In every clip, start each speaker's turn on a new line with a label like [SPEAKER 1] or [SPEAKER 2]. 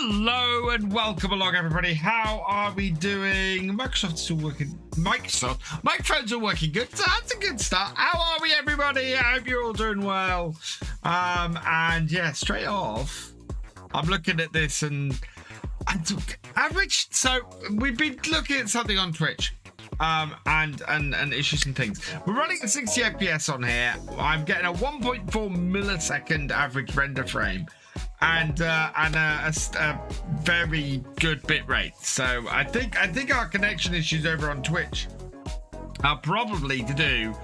[SPEAKER 1] Hello and welcome along, everybody. How are we doing? Microsoft's still working. Microphones are working good. So that's a good start. How are we, everybody? I hope you're all doing well. And yeah, straight off, I'm looking at this and average. So we've been looking at something on Twitch. And issues and things. We're running at 60 FPS on here. I'm getting a 1.4 millisecond average render frame and a very good bit rate. So I think our connection issues over on Twitch are probably to do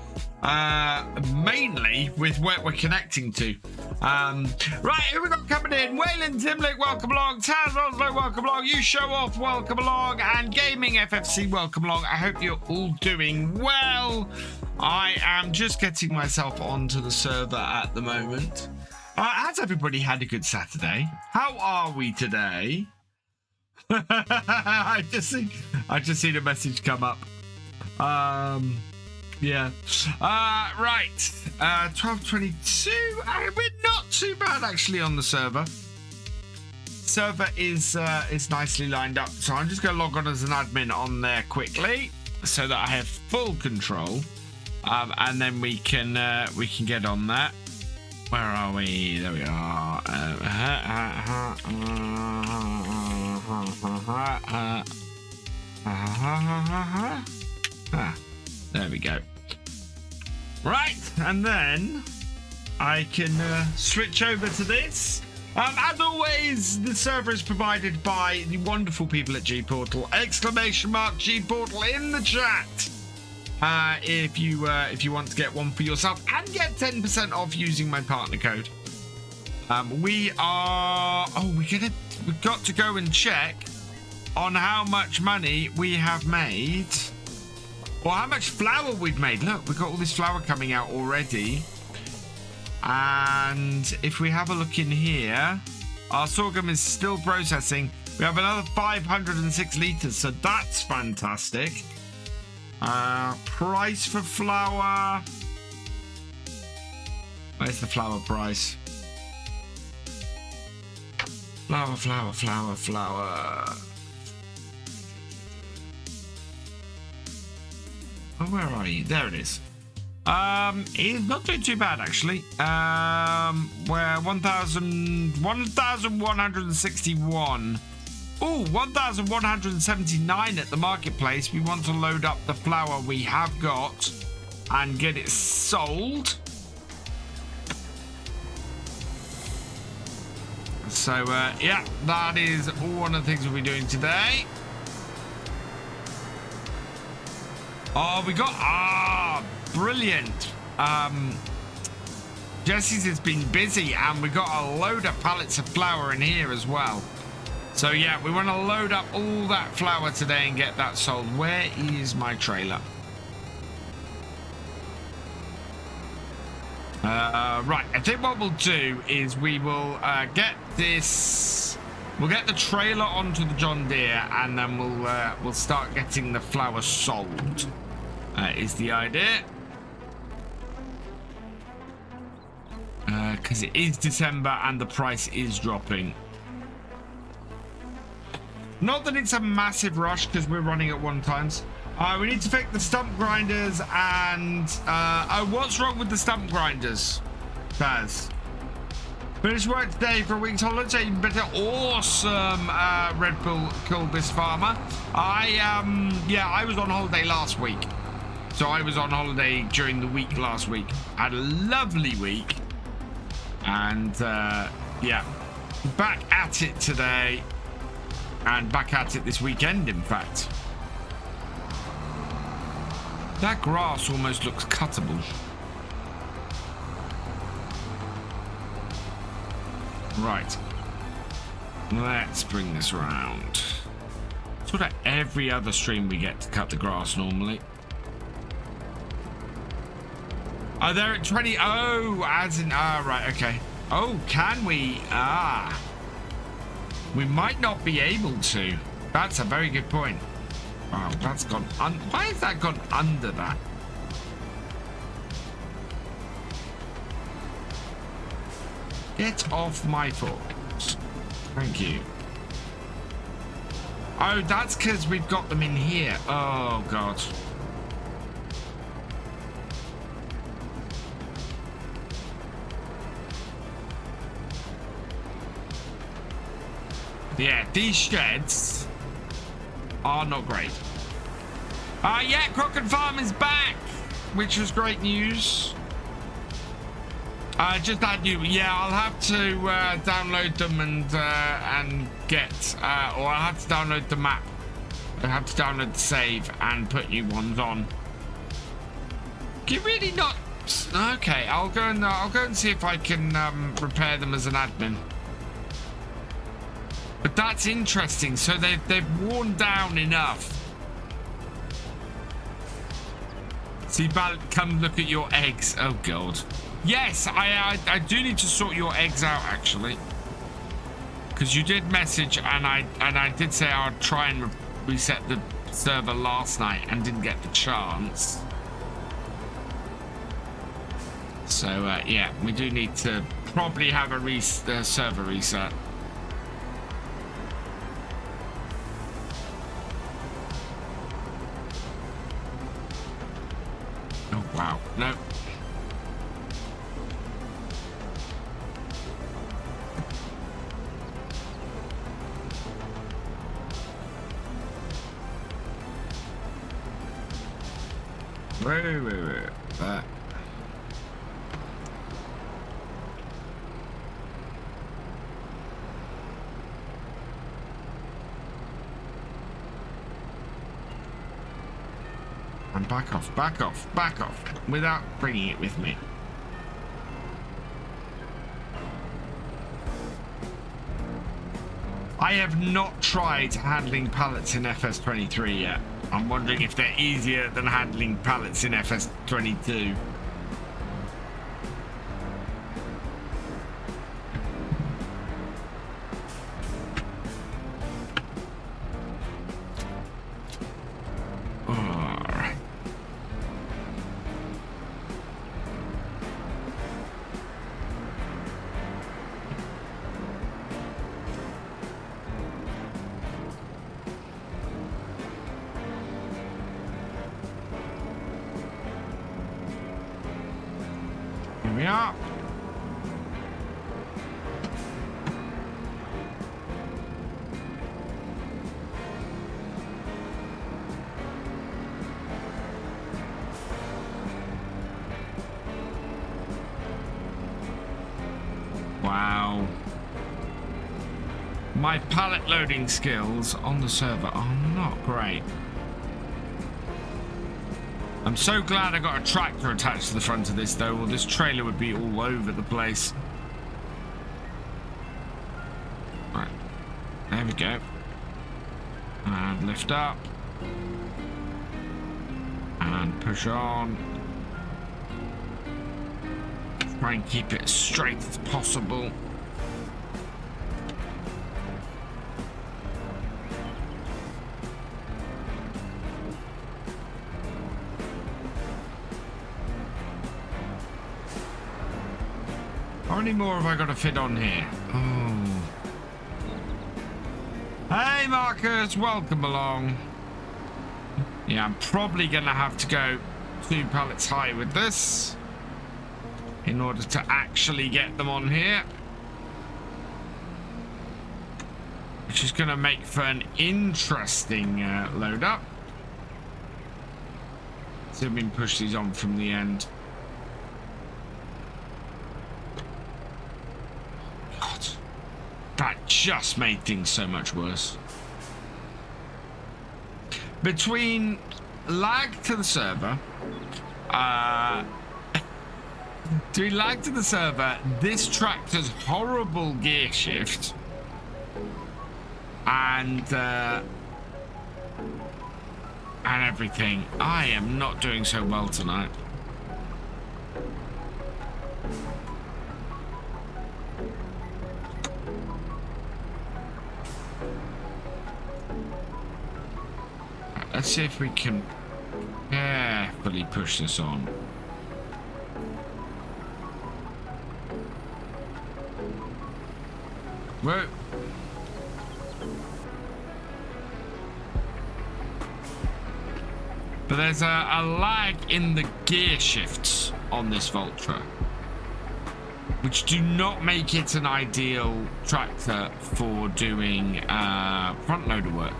[SPEAKER 1] mainly with where we're connecting to. Right, here we got coming in. Wayland Timlick, welcome along. Tazoslo, welcome along. You Show Off, welcome along. And Gaming FFC, welcome along. I hope you're all doing well. I am just getting myself onto the server at the moment. Has everybody had a good Saturday? How are we today? I just seen a message come up. Yeah. Right. 12:22. We're not too bad actually on the server. Server is nicely lined up, so I'm just going to log on as an admin on there quickly, so that I have full control, and then we can get on that. Where are we? There we are. There we go. Right, and then I can switch over to this. As always, the server is provided by the wonderful people at G-Portal. !G-Portal in the chat. If you want to get one for yourself and get 10% off using my partner code. We've got to go and check on how much money we have made. Well, how much flour we've made. Look, we've got all this flour coming out already. And if we have a look in here, our sorghum is still processing. We have another 506 litres, so that's fantastic. Price for flour. Where's the flour price? Flour. Oh, where are you? There it is. It's not doing too bad actually. We're 1,161. Oh, 1,179 at the marketplace. We want to load up the flour we have got and get it sold. So yeah, that is one of the things we'll be doing today. Oh, we got brilliant. Jesse's has been busy, and we got a load of pallets of flour in here as well. So yeah, we want to load up all that flour today and get that sold. Where is my trailer? Right, I think what we'll do is we will get this. We'll get the trailer onto the John Deere, and then we'll start getting the flour sold. Is the idea. Because it is December and the price is dropping. Not that it's a massive rush because we're running at 1 times. We need to fix the stump grinders and what's wrong with the stump grinders, Baz? Finished work today for a week's holiday. Even better. Awesome. Red Bull killed this farmer. I was on holiday last week. So I was on holiday during the week last week. Had a lovely week. And yeah, back at it today. And back at it this weekend, in fact. That grass almost looks cuttable. Right. Let's bring this around. Sort of every other stream we get to cut the grass normally. Oh, they're at 20. Oh, as in, right, okay. Oh, can we? We might not be able to. That's a very good point. Oh, that's gone. Why has that gone under that? Get off my forks. Thank you. Oh, that's because we've got them in here. Oh, God. Yeah, these sheds are not great. Yeah, Crockett Farm is back, which was great news. Just add you. Yeah, I'll have to download them and get, or I'll have to download the map. I have to download the save and put new ones on. You're really not. Okay, I'll go and see if I can repair them as an admin. But that's interesting. So they've worn down enough. See, Pallet, come look at your eggs. Oh God. Yes, I do need to sort your eggs out actually, because you did message and I did say I'd try and reset the server last night and didn't get the chance. So yeah, we do need to probably have a server reset. Oh wow, no. Wait. And back off, without bringing it with me. I have not tried handling pallets in FS23 yet. I'm wondering if they're easier than handling pallets in FS22. Alright. We are. Wow. My pallet loading skills on the server are not great. I'm so glad I got a tractor attached to the front of this though, or this trailer would be all over the place. Right, there we go. And lift up. And push on. Try and keep it as straight as possible. How many more have I got to fit on here? Oh. Hey Marcus, welcome along. Yeah, I'm probably going to have to go 2 pallets high with this in order to actually get them on here. Which is going to make for an interesting load up. See if we can push these on from the end. That just made things so much worse. Between lag to the server, this tractor's horrible gear shift, and everything, I am not doing so well tonight. Let's see if we can carefully push this on. Whoa. But there's a lag in the gear shifts on this Vulture, which do not make it an ideal tractor for doing front loader work.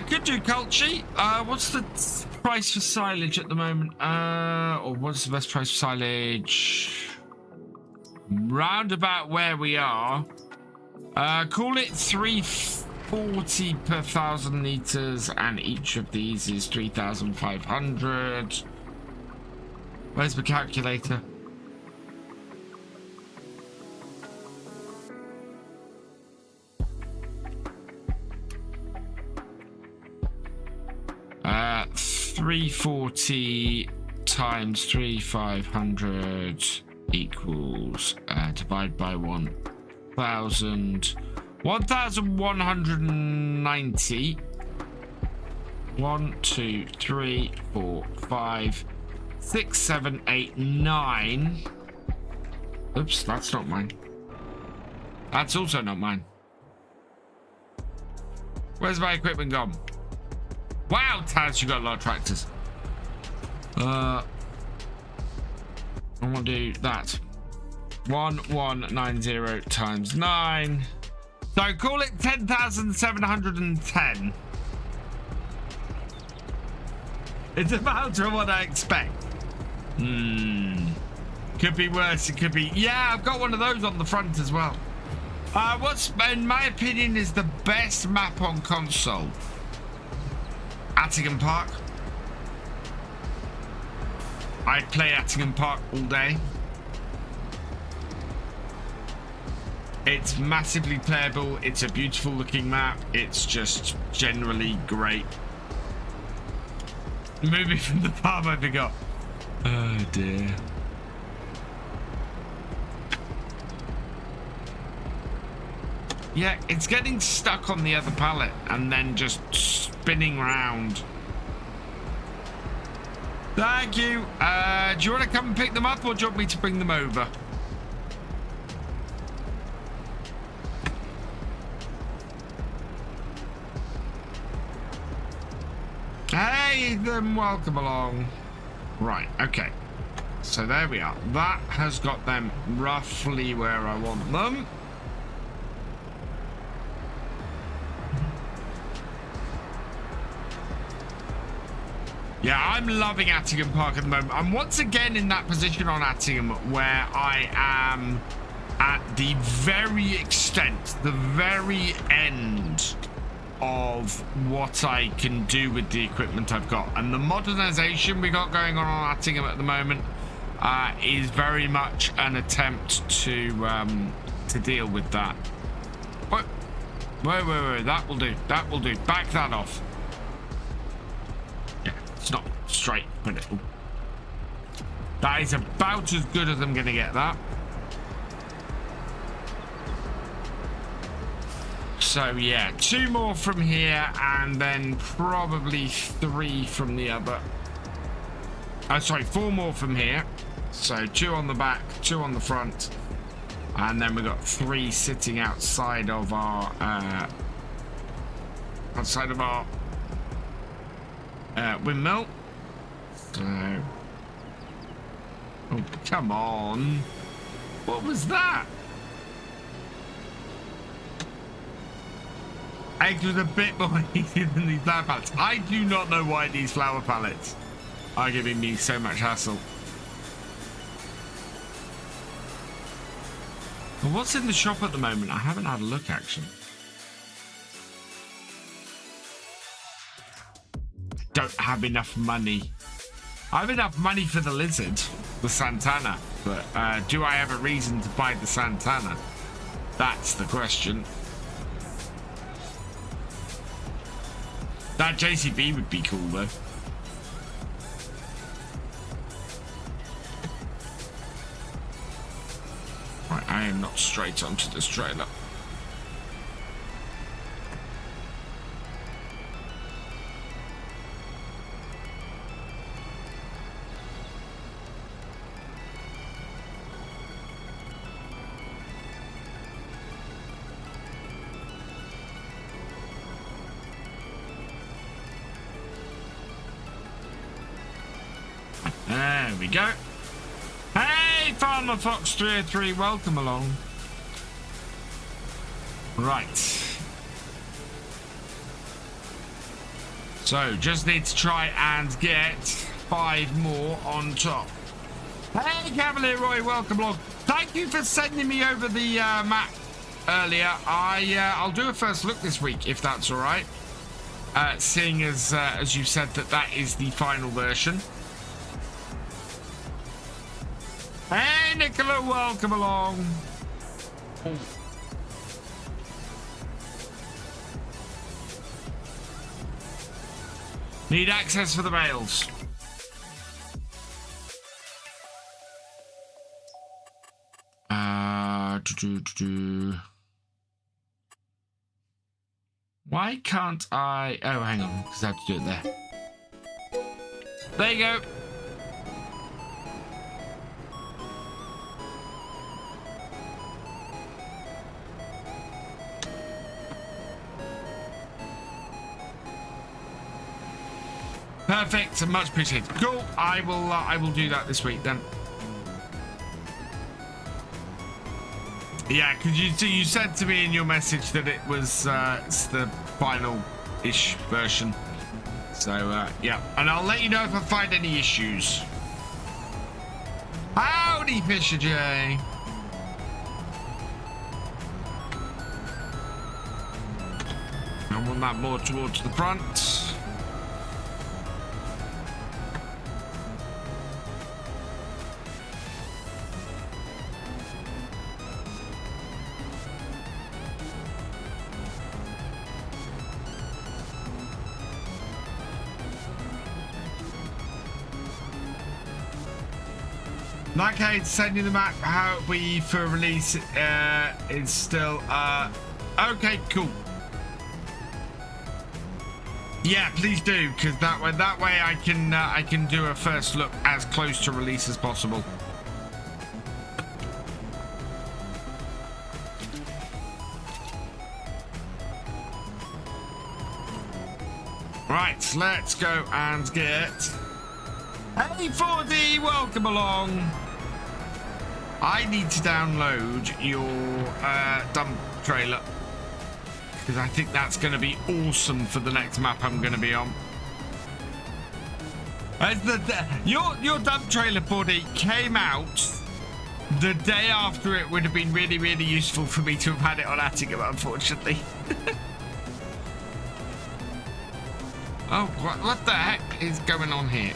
[SPEAKER 1] Could do Culture. What's the price for silage at the moment? Or what's the best price for silage? Round about where we are. Call it 340 per 1,000 liters, and each of these is 3,500. Where's my calculator? Uh, 340 times 3,500 equals divide by 1,000. 1,190. 1, 2, 3, 4, 5, 6, 7, 8, 9. Oops, that's not mine. That's also not mine. Where's my equipment gone? Wow, Taz, you got a lot of tractors. I want to do that. 1190 times 9. So call it 10,710. It's about what I expect. Could be worse. It could be. Yeah, I've got one of those on the front as well. What's, in my opinion, is the best map on console? Attingham Park. I'd play Attingham Park all day. It's massively playable. It's a beautiful looking map. It's just generally great. Moving from the farm, I forgot. Oh dear. Yeah, it's getting stuck on the other pallet and then just spinning round. Thank you. Do you want to come and pick them up, or do you want me to bring them over? Hey, then welcome along. Right, okay. So there we are. That has got them roughly where I want them. Yeah, I'm loving Attingham Park at the moment. I'm once again in that position on Attingham where I am at the very extent, the very end of what I can do with the equipment I've got. And the modernization we got going on Attingham at the moment is very much an attempt to deal with that. What? Wait. That will do. That will do. Back that off. It's not straight, but it, that is about as good as I'm going to get that. So yeah, 2 more from here and then probably 3 from the other. Sorry, 4 more from here. So 2 on the back, 2 on the front, and then we've got 3 sitting outside of our windmill. So, oh, come on. What was that? Eggs was a bit more easy than these flower pallets. I do not know why these flower pallets are giving me so much hassle. Well, what's in the shop at the moment? I haven't had a look, actually. Don't have enough money. I have enough money for the lizard, the Santana, but do I have a reason to buy the Santana? That's the question. That JCB would be cool though. Right, I am not straight onto this trailer. There we go. Hey, Farmer Fox 303, welcome along. Right. So, just need to try and get 5 more on top. Hey, Cavalier Roy, welcome along. Thank you for sending me over the map earlier. I'll do a first look this week, if that's all right. Seeing as you said that is the final version. Hey, Nicola, welcome along. Need access for the mails. Why can't I? Oh, hang on, because I have to do it there. There you go. Perfect, much appreciated. Cool. I will do that this week then. Yeah, because you said to me in your message that it was it's the final-ish version. So yeah, and I'll let you know if I find any issues. Howdy, Thefisherj. I want that more towards the front. In that case, sending the map how we for release is still okay, cool. Yeah, please do, because that way I can do a first look as close to release as possible. Right, let's go and get. Hey 4D, welcome along. I need to download your dump trailer because I think that's going to be awesome for the next map I'm going to be on. Your dump trailer 4D came out the day after it would have been really, really useful for me to have had it on Attica, unfortunately. Oh, what the heck is going on here?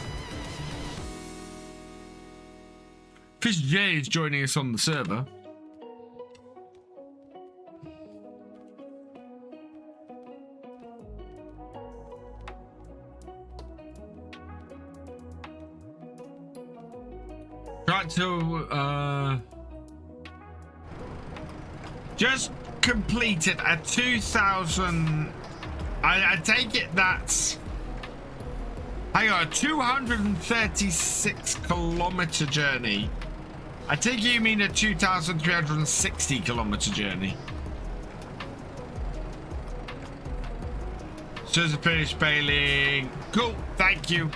[SPEAKER 1] Thefisherj is joining us on the server. Right to just completed a 2,000. I take it that's. Hang on, a 236 kilometer journey. I take you mean a 2,360 kilometer journey. So to finish bailing. Cool, thank you.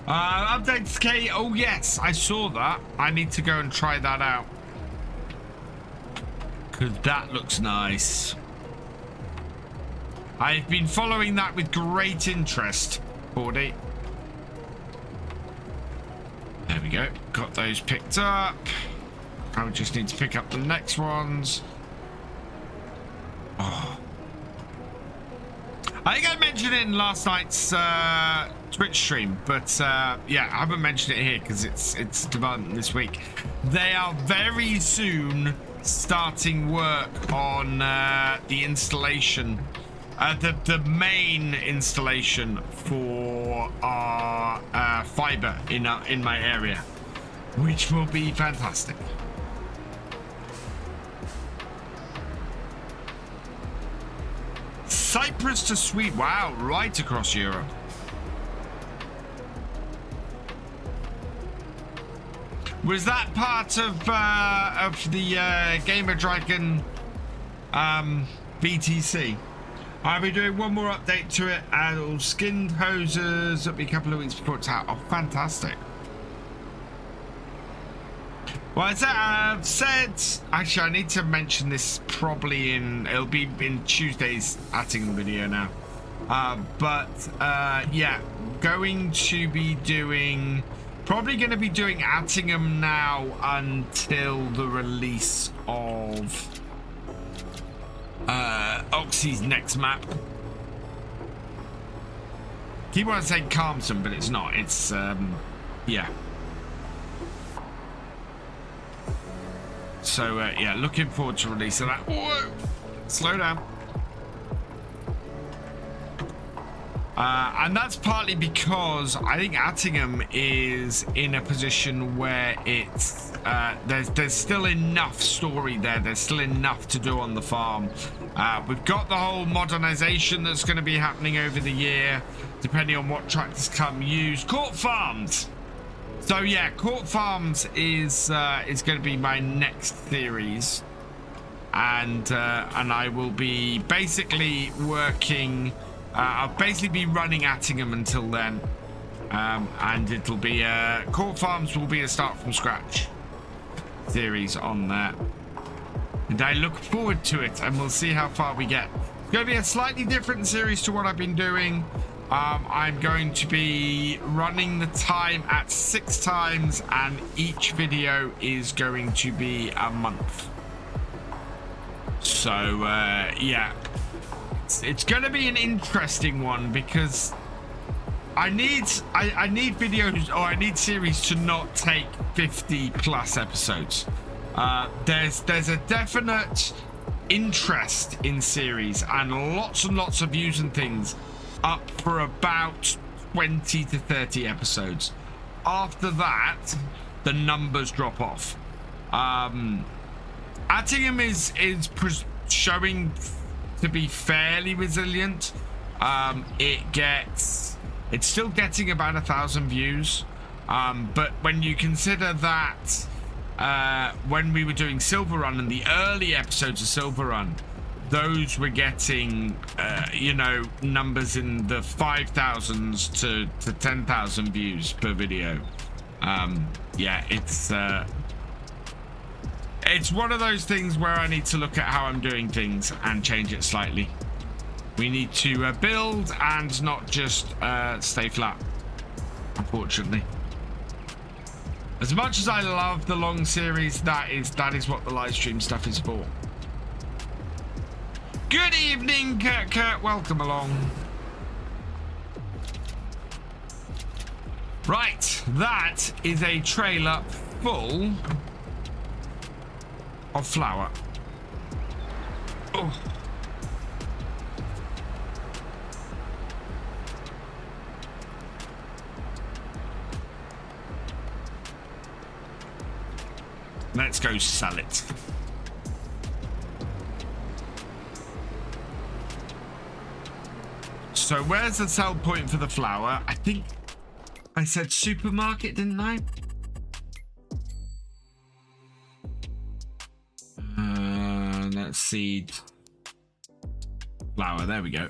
[SPEAKER 1] Updates K. Oh yes, I saw that. I need to go and try that out because that looks nice. I've been following that with great interest. 40. There we go. Got those picked up. I just need to pick up the next ones. Oh. I think I mentioned it in last night's Twitch stream, but yeah, I haven't mentioned it here because it's development this week. They are very soon starting work on the installation, the main installation for our fiber in my area, which will be fantastic. Cyprus to Sweden. Wow, right across Europe. Was that part of the Gamer Dragon BTC? I'll be doing one more update to it, and all skinned hoses. That'll be a couple of weeks before it's out. Oh, fantastic. Well, as I said, actually, I need to mention this probably it'll be in Tuesday's Attingham video now. Yeah, probably going to be doing Attingham now until the release of Oxy's next map. Keep on saying Calmson, but it's not. It's yeah. So yeah, looking forward to releasing that. Whoa! Slow down. And that's partly because I think Attingham is in a position where it's there's still enough story there. There's still enough to do on the farm. We've got the whole modernization that's going to be happening over the year, depending on what tractors come used. Court Farms. So yeah, Court Farms is going to be my next series, and I will be basically working. I'll basically be running Attingham until then, and it'll be Court Farms will be a start from scratch series on there, and I look forward to it, and we'll see how far we get. It's going to be a slightly different series to what I've been doing. I'm going to be running the time at 6 times, and each video is going to be a month. So yeah, it's going to be an interesting one, because I need videos, or I need series to not take 50 plus episodes. There's a definite interest in series and lots of views and things up for about 20 to 30 episodes. After that, the numbers drop off. Attingham is showing to be fairly resilient. It's still getting about 1,000 views, but when you consider that when we were doing Silver Run and the early episodes of Silver Run, those were getting you know, numbers in the 5,000s to 10,000 views per video. Yeah, it's one of those things where I need to look at how I'm doing things and change it slightly. We need to build and not just stay flat, unfortunately. As much as I love the long series, that is what the live stream stuff is for. Good evening, Kurt. Welcome along. Right, that is a trailer full of flour. Oh. Let's go sell it. So where's the sell point for the flour? I think I said supermarket, didn't I? Let's see. Flour, there we go.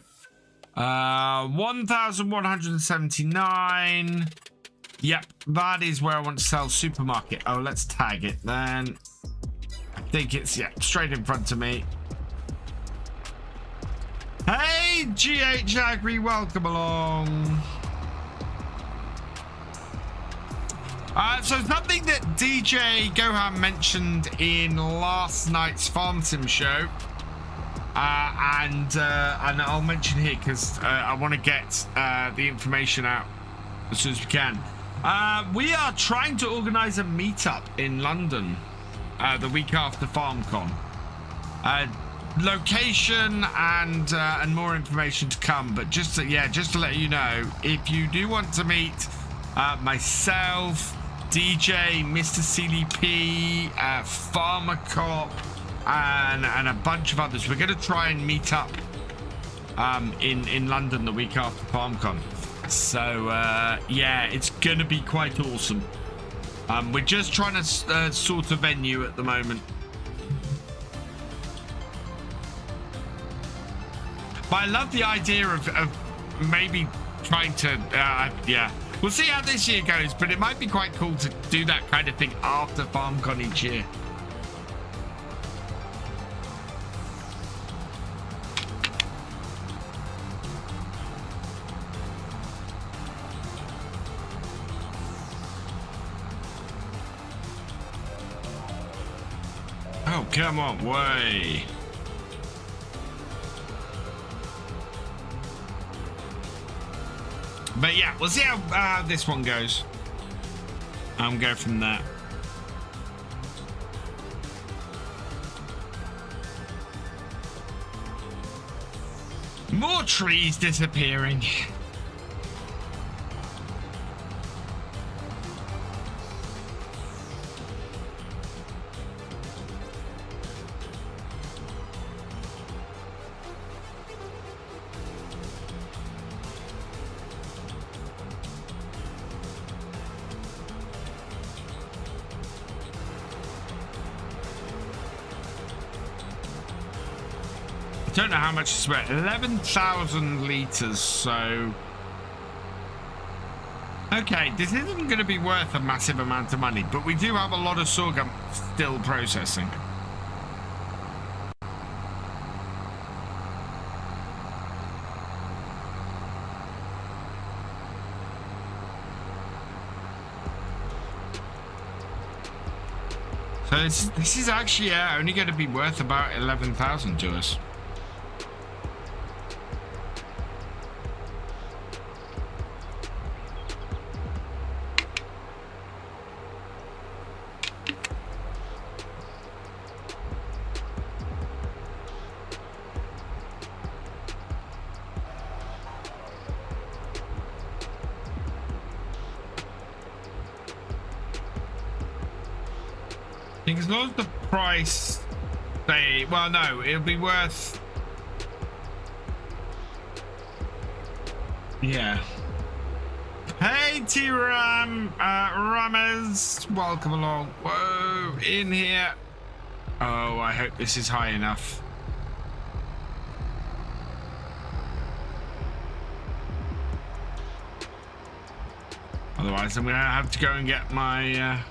[SPEAKER 1] 1,179. Yep, that is where I want to sell supermarket. Oh, let's tag it then. I think it's, yeah, straight in front of me. Hey, GH Agri, welcome along. So something that DJ Gohan mentioned in last night's Farm Sim show, and I'll mention here because I want to get the information out as soon as we can. We are trying to organise a meetup in London the week after FarmCon. Location and more information to come, but just to let you know, if you do want to meet myself, DJ, Mr. CDP, Farmer Cop, and a bunch of others, we're going to try and meet up in London the week after FarmCon. So yeah, it's going to be quite awesome. We're just trying to sort a venue at the moment. But I love the idea of maybe trying to, yeah. We'll see how this year goes, but it might be quite cool to do that kind of thing after FarmCon each year. Oh, come on, way. But yeah, we'll see how this one goes. I'm going from there. More trees disappearing. Don't know how much it's worth. 11,000 liters, so okay, this isn't going to be worth a massive amount of money, but we do have a lot of sorghum still processing. So this is actually only going to be worth about 11,000 to us. I think as long as the price stay, well, no, it'll be worth, yeah. Hey, T-Ram, Ramez, welcome along. Whoa, in here. Oh, I hope this is high enough. Otherwise, I'm gonna have to go and get my,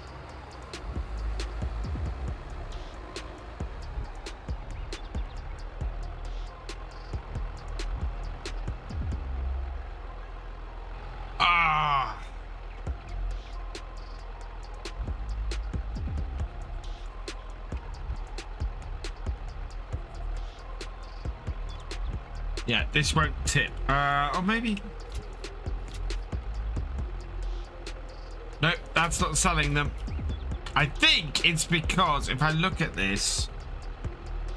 [SPEAKER 1] yeah, this won't tip. Or maybe. Nope, that's not selling them. I think it's because if I look at this,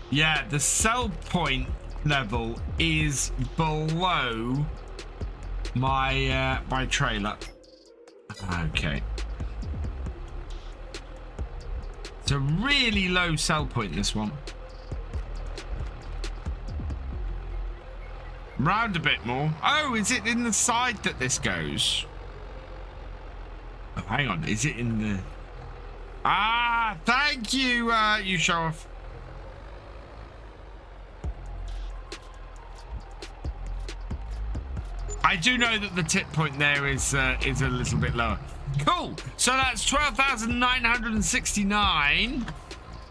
[SPEAKER 1] yeah, the sell point level is below my my trailer. Okay. It's a really low sell point, this one. Round a bit more. Oh, is it in the side that this goes? Oh, hang on. Is it in the... Ah, thank you, you show off. I do know that the tip point there is a little bit lower. Cool. So that's 12,969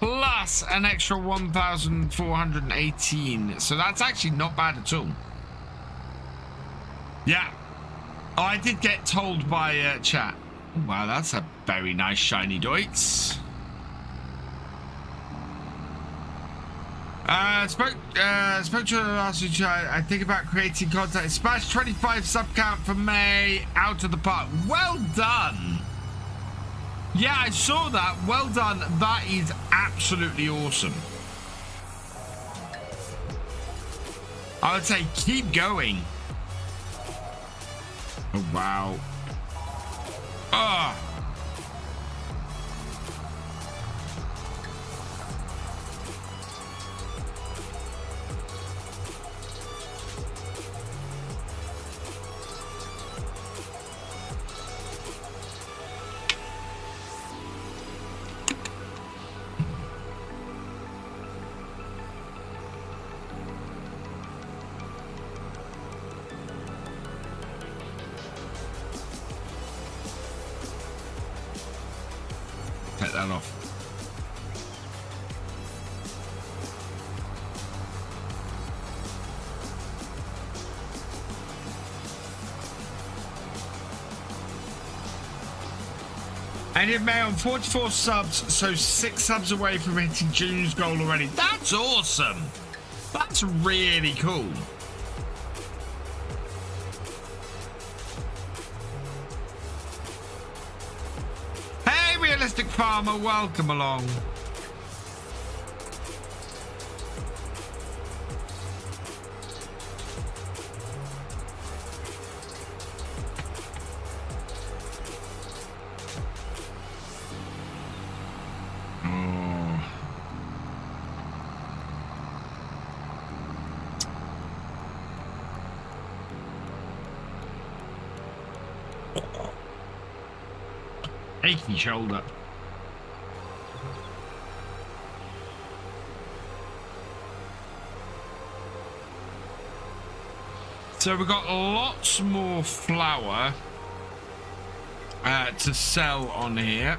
[SPEAKER 1] plus an extra 1,418. So that's actually not bad at all. Yeah. Oh, I did get told by chat. Oh, wow, that's a very nice shiny Deutz. Spoke to the last week. I think about creating content. Smash 25 sub count for May out of the park. Well done. Yeah, I saw that. Well done. That is absolutely awesome. I would say keep going. Oh, wow. Oh. that off. And it may on 44 subs, so 6 subs away from hitting June's goal already. That's awesome. That's really cool. Hey, Realistic Farmer, welcome along. Achy shoulder. So we've got lots more flour to sell on here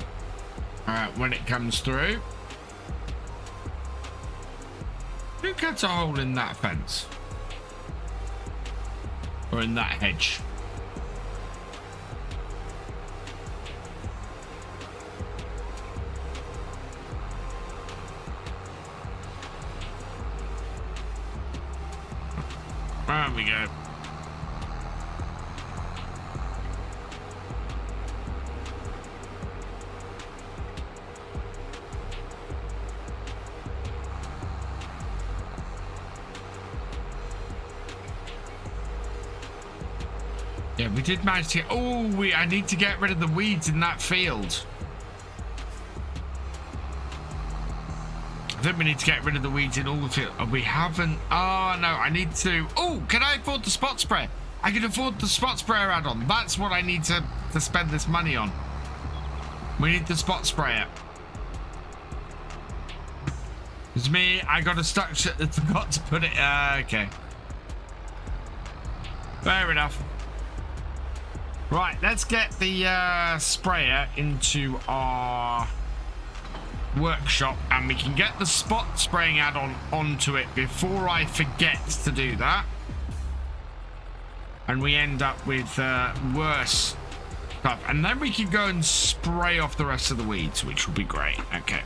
[SPEAKER 1] when it comes through. Who cuts a hole in that fence? Or in that hedge? There we go. Yeah, we did manage to. Oh, I need to get rid of the weeds in that field. I think we need to get rid of the weeds in all the field. We haven't. Oh no, I need to. Oh, can I afford the spot sprayer? I can afford the spot sprayer add-on. That's what I need to spend this money on. We need the spot sprayer. It's me. I got a stuck shit that forgot to put it. Okay. Fair enough. Right, let's get the sprayer into our workshop and we can get the spot spraying add-on onto it before I forget to do that and we end up with worse stuff, and then we can go and spray off the rest of the weeds, which will be great. Okay.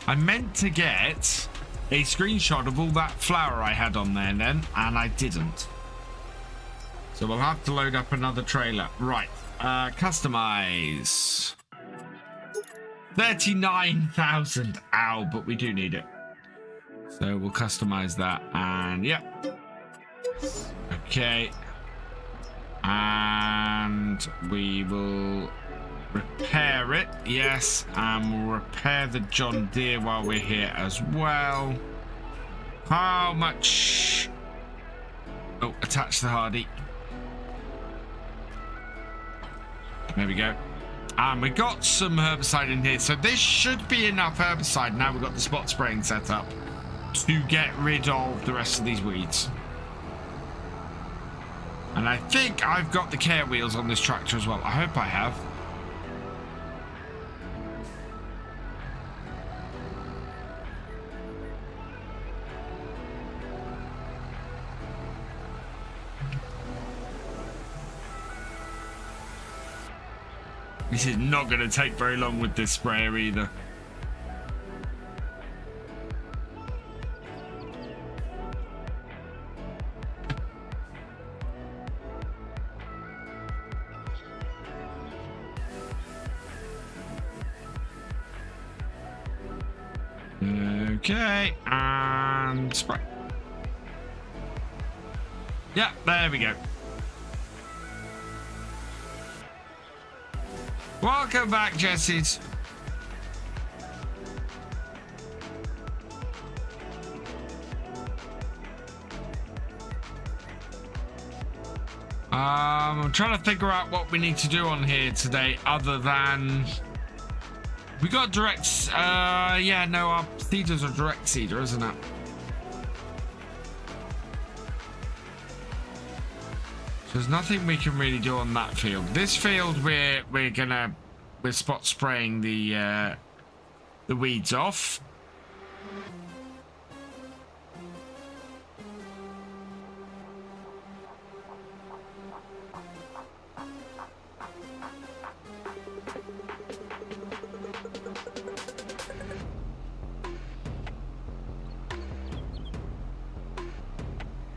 [SPEAKER 1] I meant to get a screenshot of all that flour I had on there then, and I didn't. So we'll have to load up another trailer. Right, customize. 39,000. Ow, but we do need it. So we'll customize that, and yep. Okay. And we will repair it, yes, and we'll repair the John Deere while we're here as well. How much? Oh, attach the Hardy. There we go. And we got some herbicide in here, so this should be enough herbicide. Now we've got the spot spraying set up to get rid of the rest of these weeds. And I think I've got the care wheels on this tractor as well. I hope I have. This is not going to take very long with this sprayer either. Okay, and spray. Yeah, there we go. Welcome back, Jessies. I'm trying to figure out what we need to do on here today other than We got direct. Yeah, no, our seeders are direct seeder, isn't it? So there's nothing we can really do on that field. This field, we're spot spraying the weeds off.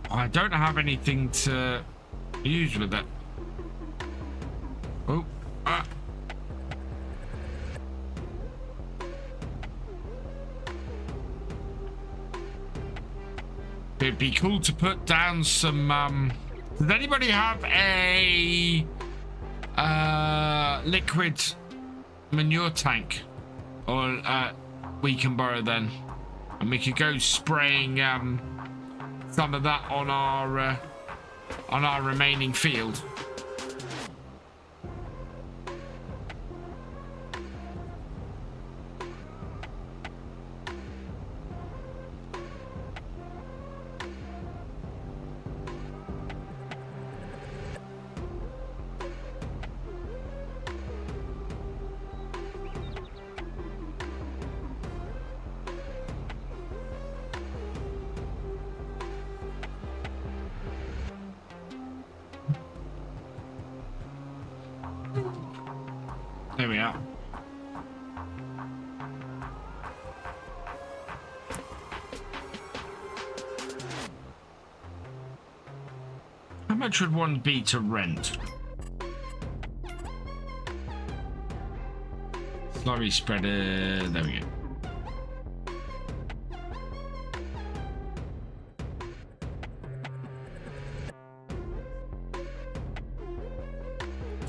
[SPEAKER 1] I don't have anything to use with it. Oh, it'd be cool to put down some. Does anybody have a liquid manure tank, or we can borrow then, and we could go spraying some of that on our remaining field. There we are. How much would one be to rent? Slurry spreader. There we go.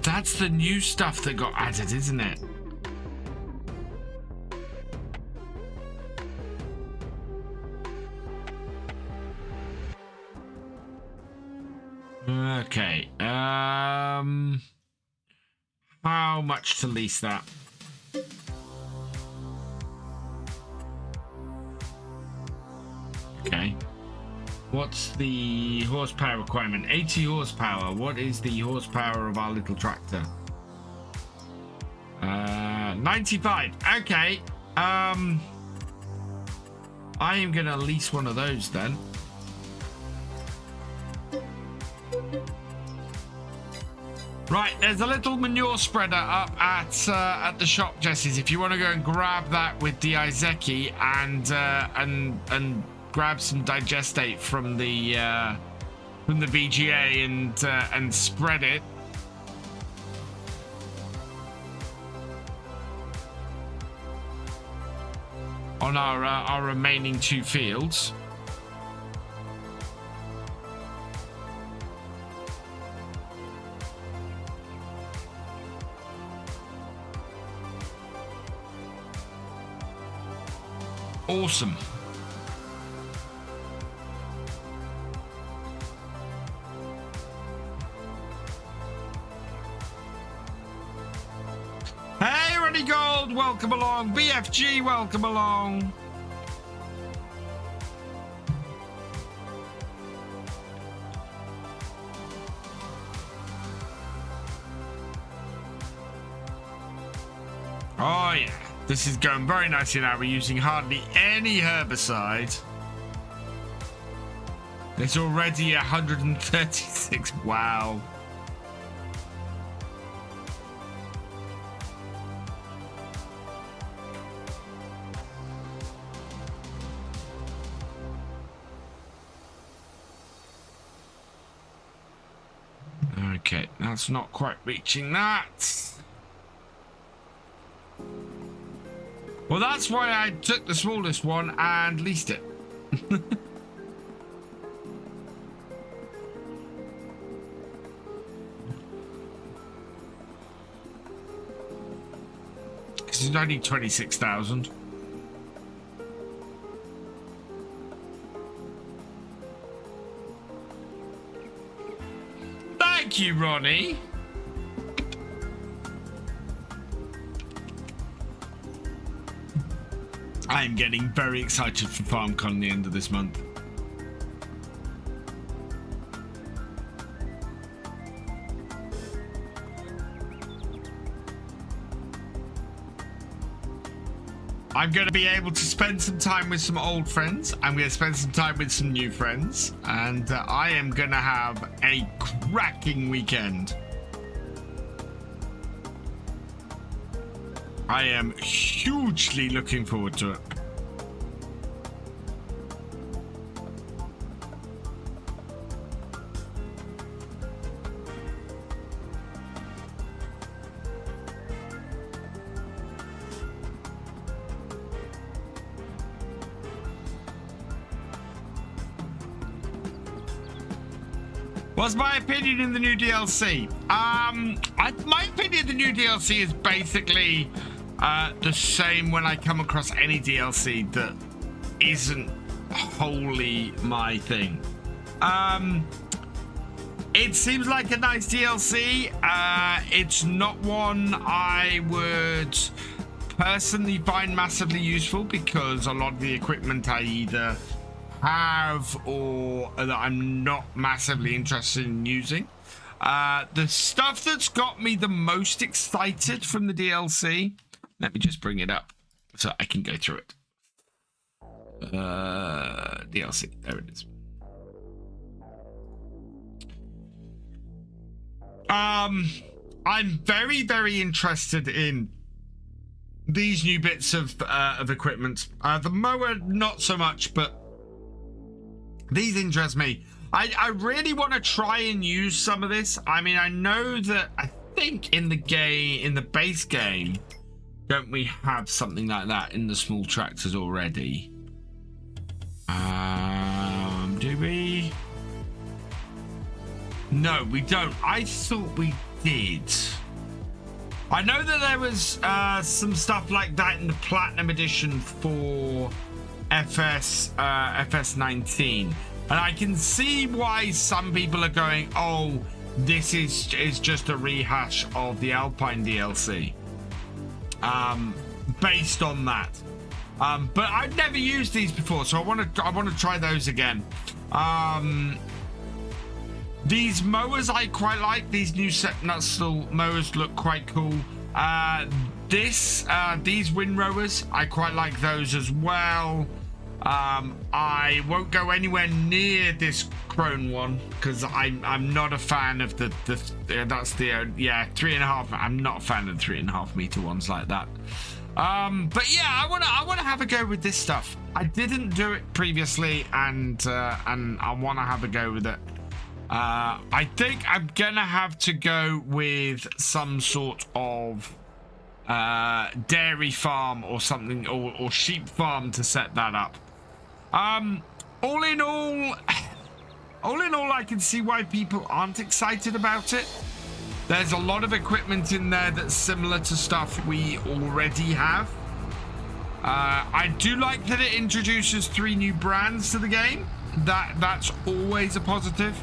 [SPEAKER 1] That's the new stuff that got added, isn't it? Okay. How much to lease that? Okay. What's the horsepower requirement? 80 horsepower. What is the horsepower of our little tractor? 95. Okay. I am gonna lease one of those then. Right, there's a little manure spreader up at the shop, Jesse's. If you want to go and grab that with the Izeki and grab some digestate from the VGA and spread it. On our remaining two fields. Awesome. Hey, Ready Gold, welcome along. BFG, welcome along. Oh yeah, this is going very nicely now. We're using hardly any herbicide. It's already 136. Wow. Okay, that's not quite reaching that. Well, that's why I took the smallest one and leased it. Because it's only 26,000. Thank you, Ronnie. I'm getting very excited for FarmCon the end of this month. I'm going to be able to spend some time with some old friends. I'm going to spend some time with some new friends. And I am going to have a cracking weekend. I am hugely looking forward to it. What's my opinion in the new DLC? My opinion of the new DLC is basically the same when I come across any DLC that isn't wholly my thing. It seems like a nice DLC. It's not one I would personally find massively useful because a lot of the equipment I either have or that I'm not massively interested in using. The stuff that's got me the most excited from the DLC, let me just bring it up so I can go through it. DLC, there it is. I'm very, very interested in these new bits of equipment. The mower, not so much, but these interest me. I really want to try and use some of this. I mean, I know that I think in the game, in the base game, don't we have something like that in the small tractors already? Do we? No, we don't. I thought we did. I know that there was some stuff like that in the Platinum Edition for FS19, and I can see why some people are going, oh, this is just a rehash of the Alpine DLC, based on that. But I've never used these before, so I want to try those again. These mowers I quite like. These new Nutstall mowers look quite cool. These windrowers, I quite like those as well. I won't go anywhere near this Crone one because I'm not a fan of the 3.5. I'm not a fan of the 3.5 meter ones like that. But yeah, I wanna have a go with this stuff. I didn't do it previously, and I wanna have a go with it. I think I'm gonna have to go with some sort of dairy farm or something, or sheep farm to set that up. All in all, I can see why people aren't excited about it. There's a lot of equipment in there that's similar to stuff we already have. I do like that it introduces 3 new brands to the game. That's always a positive.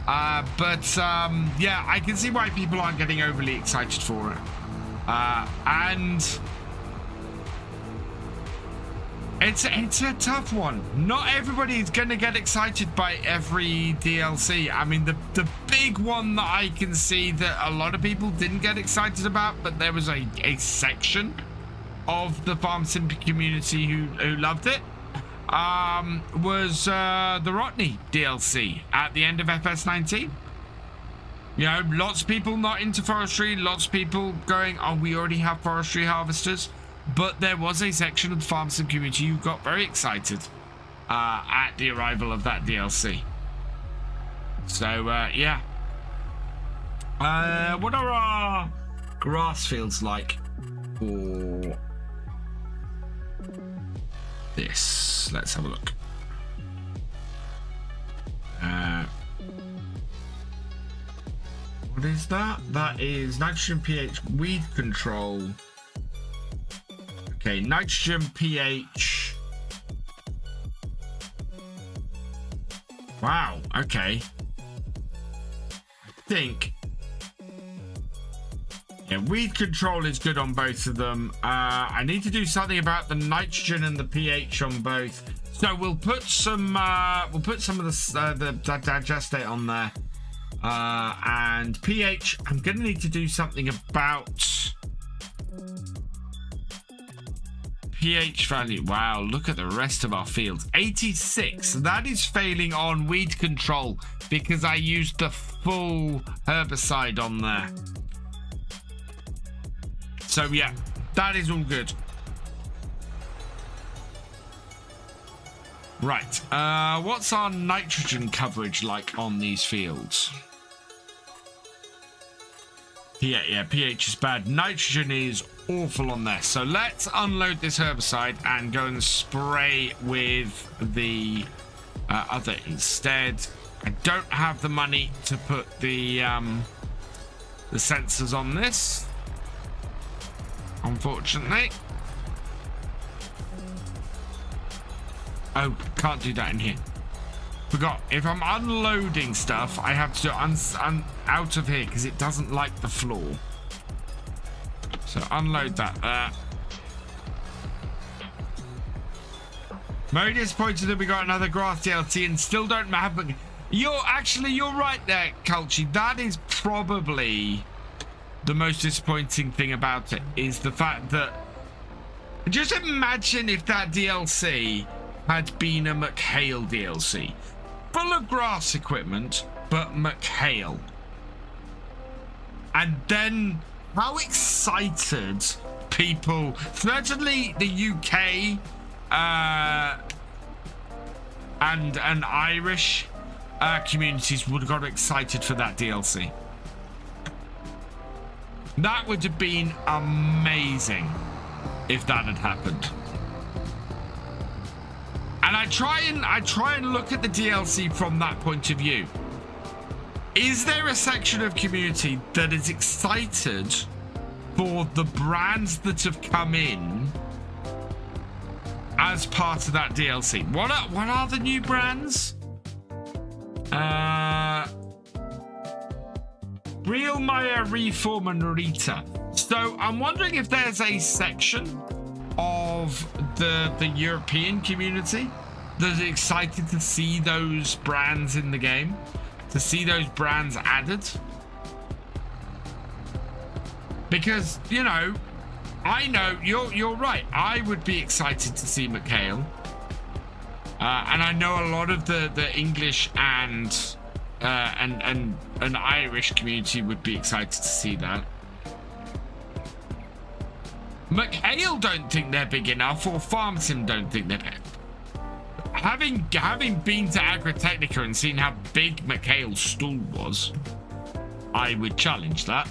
[SPEAKER 1] Yeah, I can see why people aren't getting overly excited for it. And it's a tough one. Not everybody is going to get excited by every DLC. I mean, the big one that I can see that a lot of people didn't get excited about, but there was a section of the Farm Sim community who loved it, was the Rotney DLC at the end of FS19. You know, lots of people not into forestry, lots of people going, oh, we already have forestry harvesters. But there was a section of the Farm Sim community who got very excited at the arrival of that DLC. So, yeah. What are our grass fields like for this? Let's have a look. What is that? That is nitrogen pH weed control. Okay, nitrogen pH. Wow, okay. I think. Yeah, weed control is good on both of them. I need to do something about the nitrogen and the pH on both. So we'll put some of the digestate on there. And pH, I'm going to need to do something about pH value. Wow, look at the rest of our fields. 86. That is failing on weed control because I used the full herbicide on there. So yeah, that is all good. Right, what's our nitrogen coverage like on these fields? Yeah, pH is bad. Nitrogen is awful on this. So let's unload this herbicide and go and spray with the other instead. I don't have the money to put the sensors on this, unfortunately. Oh, can't do that in here. Forgot. If I'm unloading stuff, I have to do it out of here because it doesn't like the floor. So unload that there. Very disappointed that we got another grass DLC and still don't have. But you're right there, Culchy. That is probably the most disappointing thing about it, is the fact that, just imagine if that DLC had been a McHale DLC, full of grass equipment, but McHale. And then how excited people, certainly the UK and Irish communities would have got excited for that DLC. That would have been amazing if that had happened. And I try and look at the DLC from that point of view. Is there a section of community that is excited for the brands that have come in as part of that DLC? What are the new brands? Real Maya, Reform, and Rita. So I'm wondering if there's a section of the European community that's excited to see those brands in the game, to see those brands added. Because, you know, I know you're right. I would be excited to see McHale. And I know a lot of the English and Irish community would be excited to see that. McHale don't think they're big enough, or FarmSim don't think they're big. Having been to Agritechnica and seen how big McHale's stall was, I would challenge that.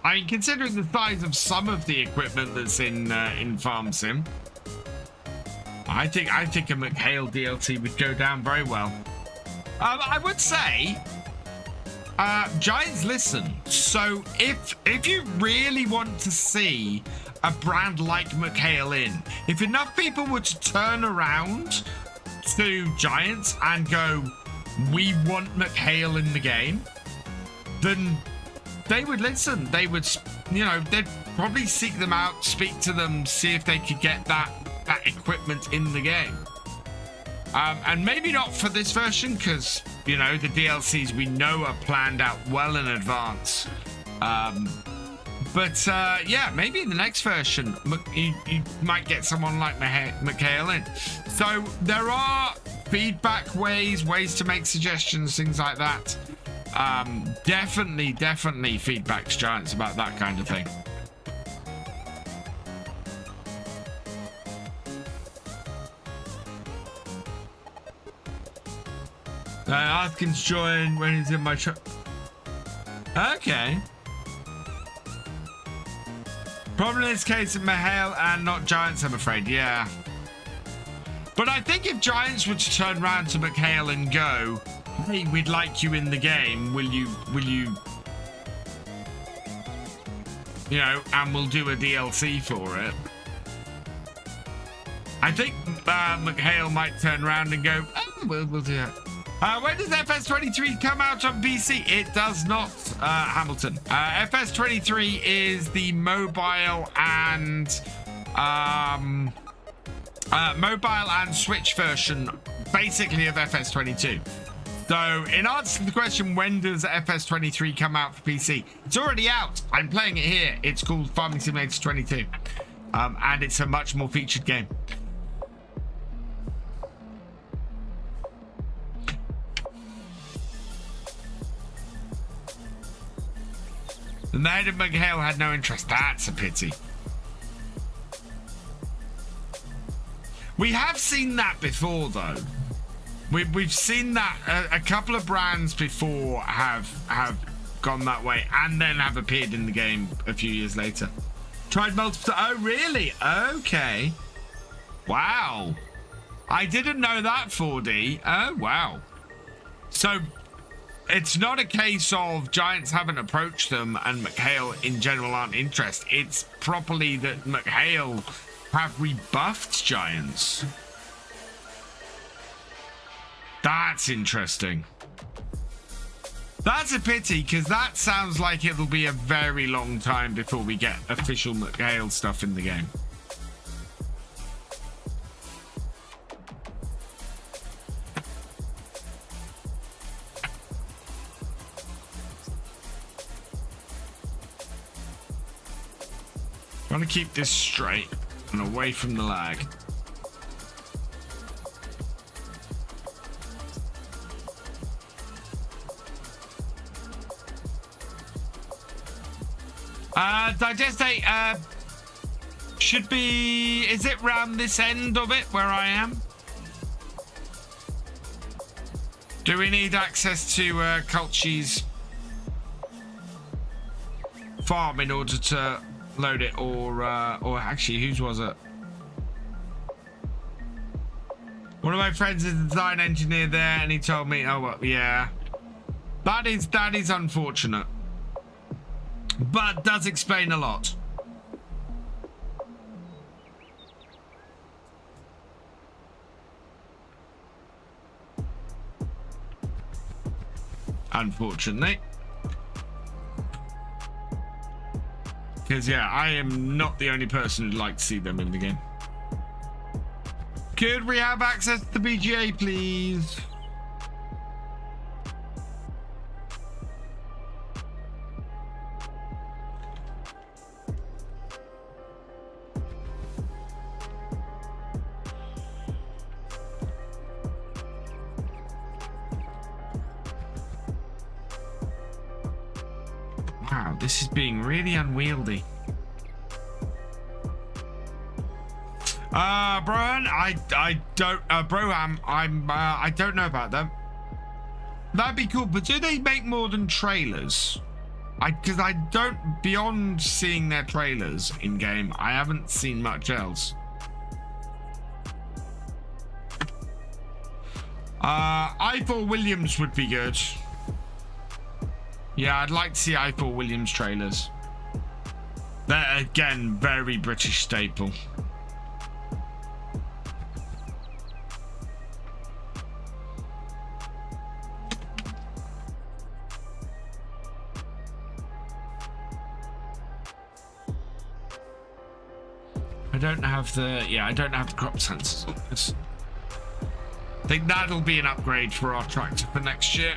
[SPEAKER 1] I mean, considering the size of some of the equipment that's in FarmSim, I think a McHale DLC would go down very well. I would say, Giants listen. So if you really want to see a brand like McHale in, if enough people were to turn around to Giants and go, we want McHale in the game, then they would listen. They would, you know, they'd probably seek them out, speak to them, see if they could get that equipment in the game. And maybe not for this version, because, you know, the DLCs we know are planned out well in advance. But yeah, maybe in the next version, you might get someone like McHale in. So there are feedback ways to make suggestions, things like that. Definitely feedback to Giants about that kind of thing. Ask him to join when he's in my truck. Okay. Problem in this case, Mahale and not Giants, I'm afraid. Yeah. But I think if Giants were to turn around to McHale and go, hey, we'd like you in the game. Will you, you know, and we'll do a DLC for it. I think McHale might turn around and go, oh, we'll do it. When does FS23 come out on PC? It does not, Hamilton. FS23 is the mobile and Switch version, basically, of FS22. So, in answer to the question, when does FS23 come out for PC? It's already out. I'm playing it here. It's called Farming Simulator 22, and it's a much more featured game. The Maid of McHale had no interest. That's a pity. We have seen that before, though. We've seen that a couple of brands before have gone that way and then have appeared in the game a few years later. Tried multiple. Oh, really? Okay. Wow. I didn't know that, 4D. Oh, wow. So it's not a case of Giants haven't approached them and McHale in general aren't interested. It's properly that McHale have rebuffed Giants. That's interesting. That's a pity, because that sounds like it'll be a very long time before we get official McHale stuff in the game. Trying to keep this straight and away from the lag. Digestate should be, is it round this end of it where I am? Do we need access to Culchi's farm in order to load it, or actually, whose was it? One of my friends is a design engineer there, and he told me, oh well, yeah, that is unfortunate, but does explain a lot. Unfortunately. Because, yeah, I am not the only person who'd like to see them in the game. Could we have access to the BGA, please? Wow, this is being really unwieldy. Brohan, I don't, Broham, I don't know about them. That'd be cool, but do they make more than trailers? Because I don't, beyond seeing their trailers in game, I haven't seen much else. Ivor Williams would be good. Yeah, I'd like to see Ivor Williams trailers. They're, again, very British staple. I don't have the crop sensors on this. I think that'll be an upgrade for our tractor for next year.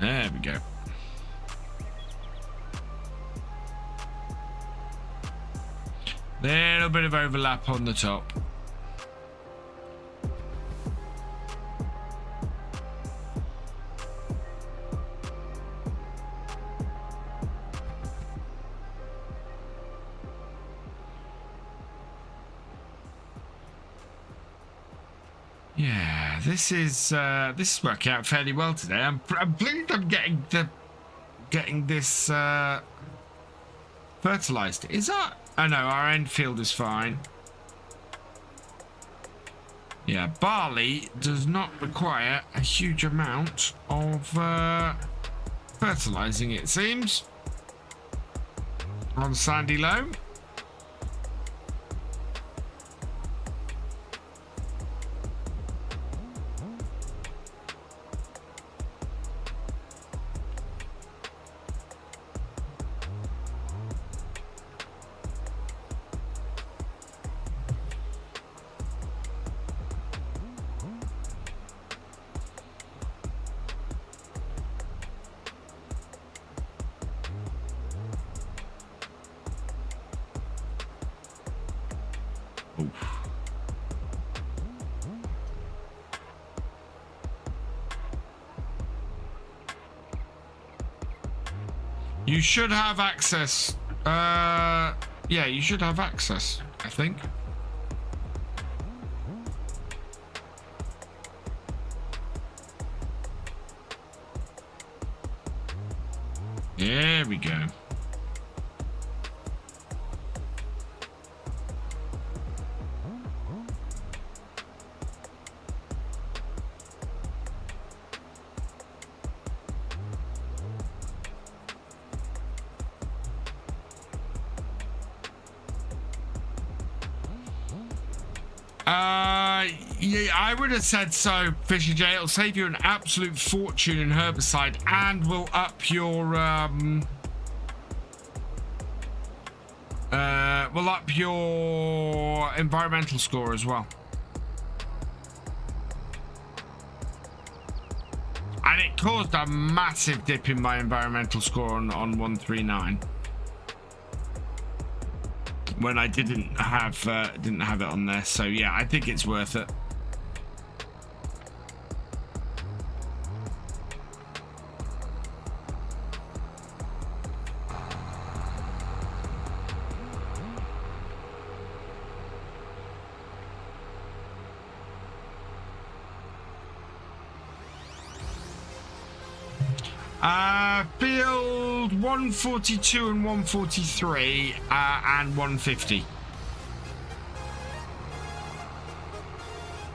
[SPEAKER 1] There we go. Little bit of overlap on the top. this is working out fairly well today. I'm pleased I'm getting this fertilized. Is that? Oh no, our end field is fine. Yeah, barley does not require a huge amount of fertilizing, it seems, on sandy loam. You should have access. Yeah, you should have access, I think. There we go. Yeah, I would have said so, Thefisherj. It'll save you an absolute fortune in herbicide and will up your environmental score as well. And it caused a massive dip in my environmental score on 139. When I didn't have it on there, so yeah, I think it's worth it. Field 142 and 143 and 150.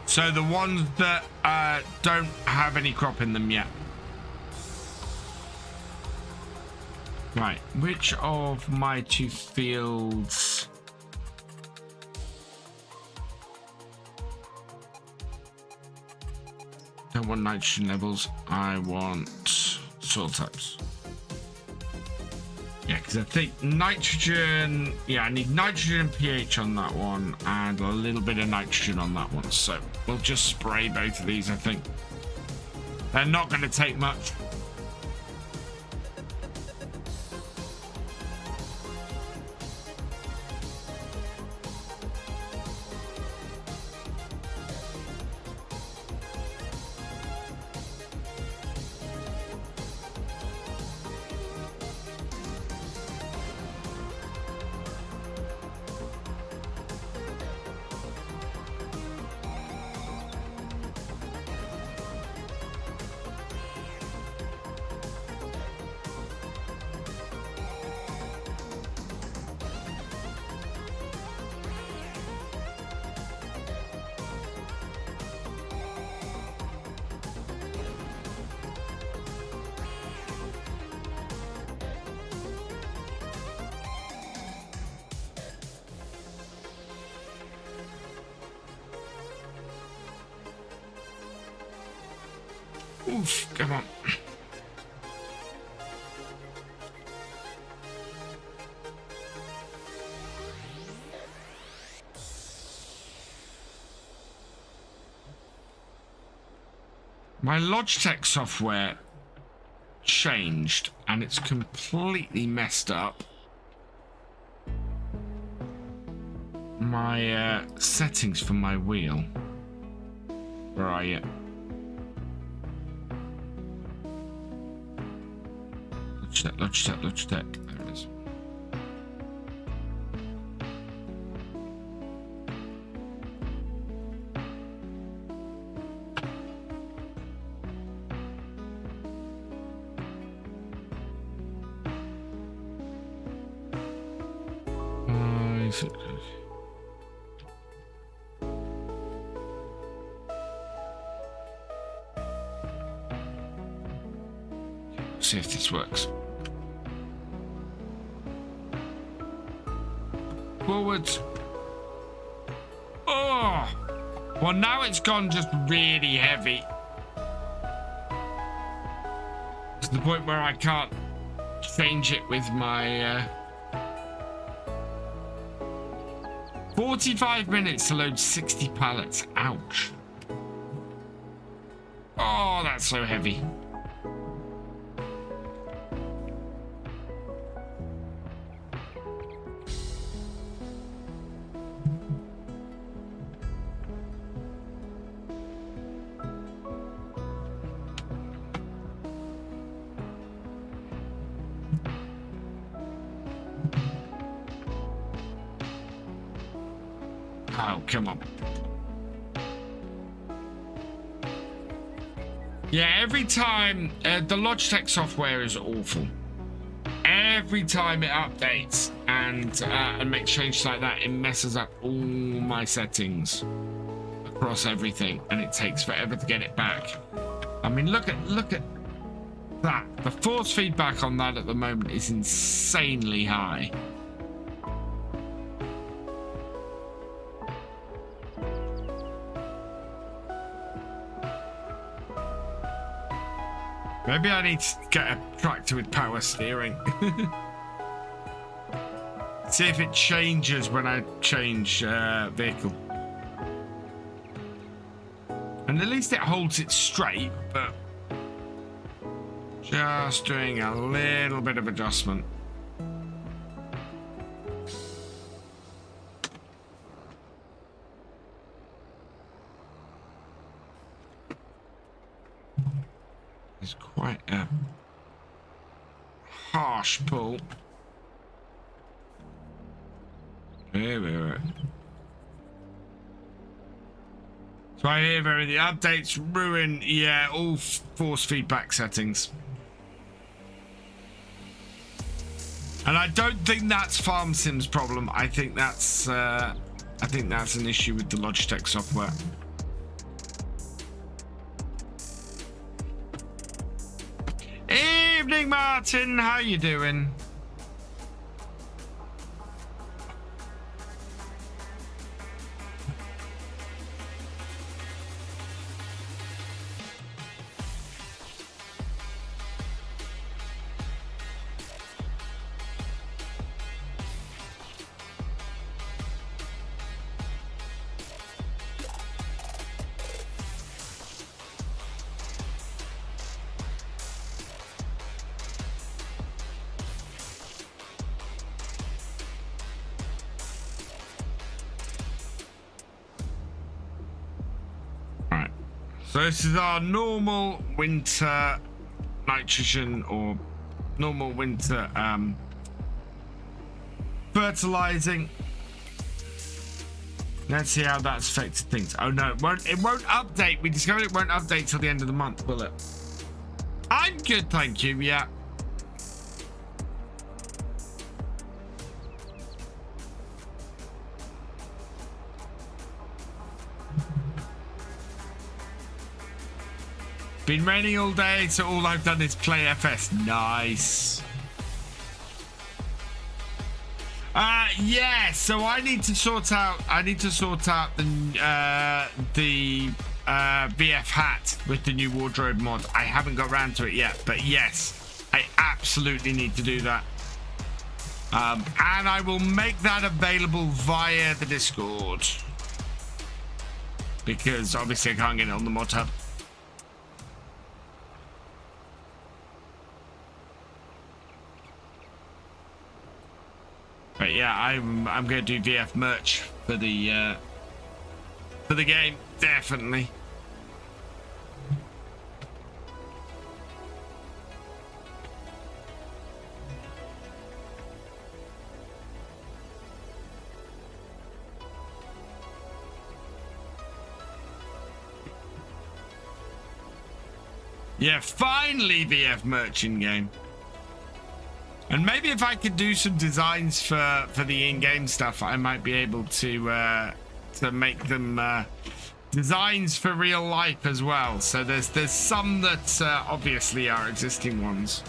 [SPEAKER 1] So the ones that don't have any crop in them yet. Right, which of my two fields? Don't want nitrogen levels. I want soil types. Yeah, because I think nitrogen, yeah, I need nitrogen and pH on that one and a little bit of nitrogen on that one. So we'll just spray both of these, I think. They're not going to take much. Oof, come on. My Logitech software changed and it's completely messed up my settings for my wheel. Where are you? Logitech. There it is. See if this works. Forwards. Oh! Well, now it's gone just really heavy. To the point where I can't change it with my... 45 minutes to load 60 pallets. Ouch. Oh, that's so heavy. Oh, come on. Yeah, every time the Logitech software is awful. Every time it updates and makes changes like that, it messes up all my settings across everything, and it takes forever to get it back. I mean, look at that. The force feedback on that at the moment is insanely high. Maybe I need to get a tractor with power steering. See if it changes when I change vehicle. And at least it holds it straight, but just doing a little bit of adjustment. It's quite a harsh pull. So I hear the updates ruin, yeah, all force feedback settings. And I don't think that's FarmSim's problem. I think that's an issue with the Logitech software. Evening, Martin. How you doing? So this is our normal winter nitrogen or normal winter fertilizing. Let's see how that's affected things. Oh no, it won't update. We discovered it won't update till the end of the month, will it? I'm good, thank you, yeah. Been raining all day, so all I've done is play FS. Nice. Yeah. So I need to sort out. the VF hat with the new wardrobe mod. I haven't got around to it yet, but yes, I absolutely need to do that. And I will make that available via the Discord because obviously I can't get it on the mod hub. But yeah, I'm going to do VF merch for the game, definitely. Yeah, finally VF merch in game. And maybe if I could do some designs for the in-game stuff, I might be able to make them designs for real life as well. So there's some that obviously are existing ones.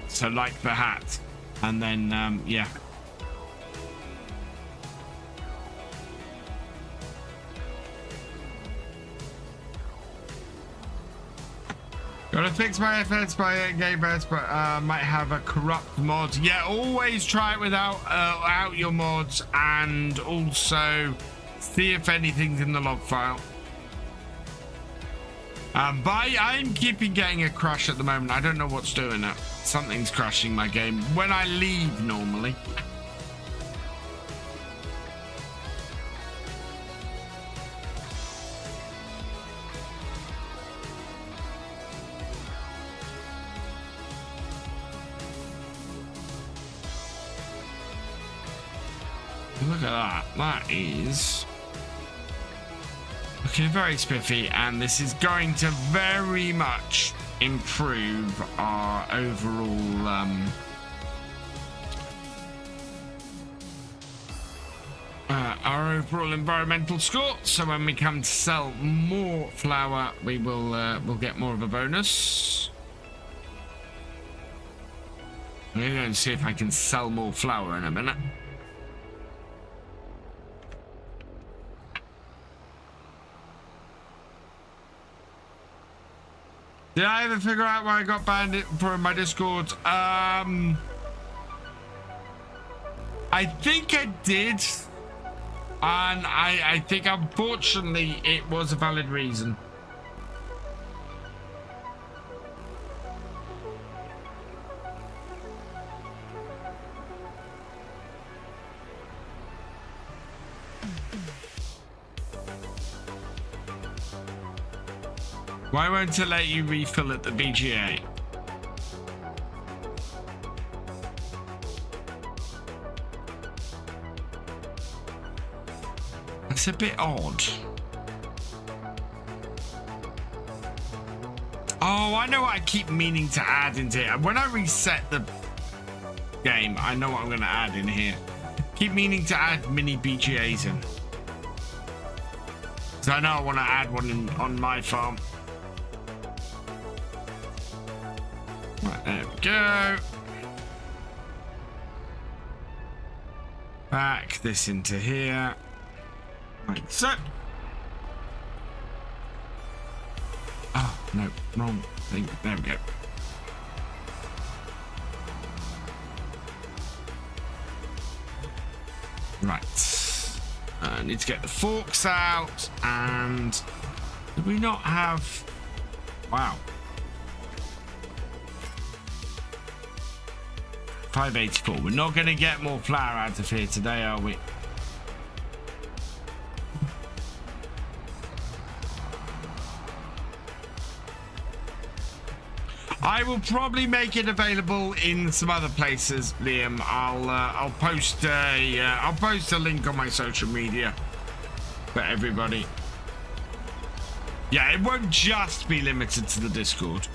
[SPEAKER 1] So like the hat, and then yeah. Gotta fix my FS22 Gamer, but might have a corrupt mod. Yeah, always try it without out your mods, and also see if anything's in the log file. But I'm keeping getting a crash at the moment. I don't know what's doing it. Something's crashing my game when I leave normally. Look at that. That is looking very spiffy, and this is going to very much improve our overall environmental score. So when we come to sell more flour, we will we'll get more of a bonus. I'm going to go and see if I can sell more flour in a minute. Did I ever figure out why I got banned for my Discord? I think I did. And I think, unfortunately, it was a valid reason. Why won't it let you refill at the BGA? It's a bit odd. Oh, I know what I keep meaning to add into here. When I reset the game, I know what I'm going to add in here. Keep meaning to add mini BGAs in. So I know I want to add one on my farm. Right, there we go. Back this into here. Like so. Oh, no, wrong thing. There we go. Right. I need to get the forks out, and do we not have... Wow. 584. We're not going to get more flour out of here today, are we? I will probably make it available in some other places, Liam. I'll post a link on my social media for everybody. Yeah, it won't just be limited to the Discord.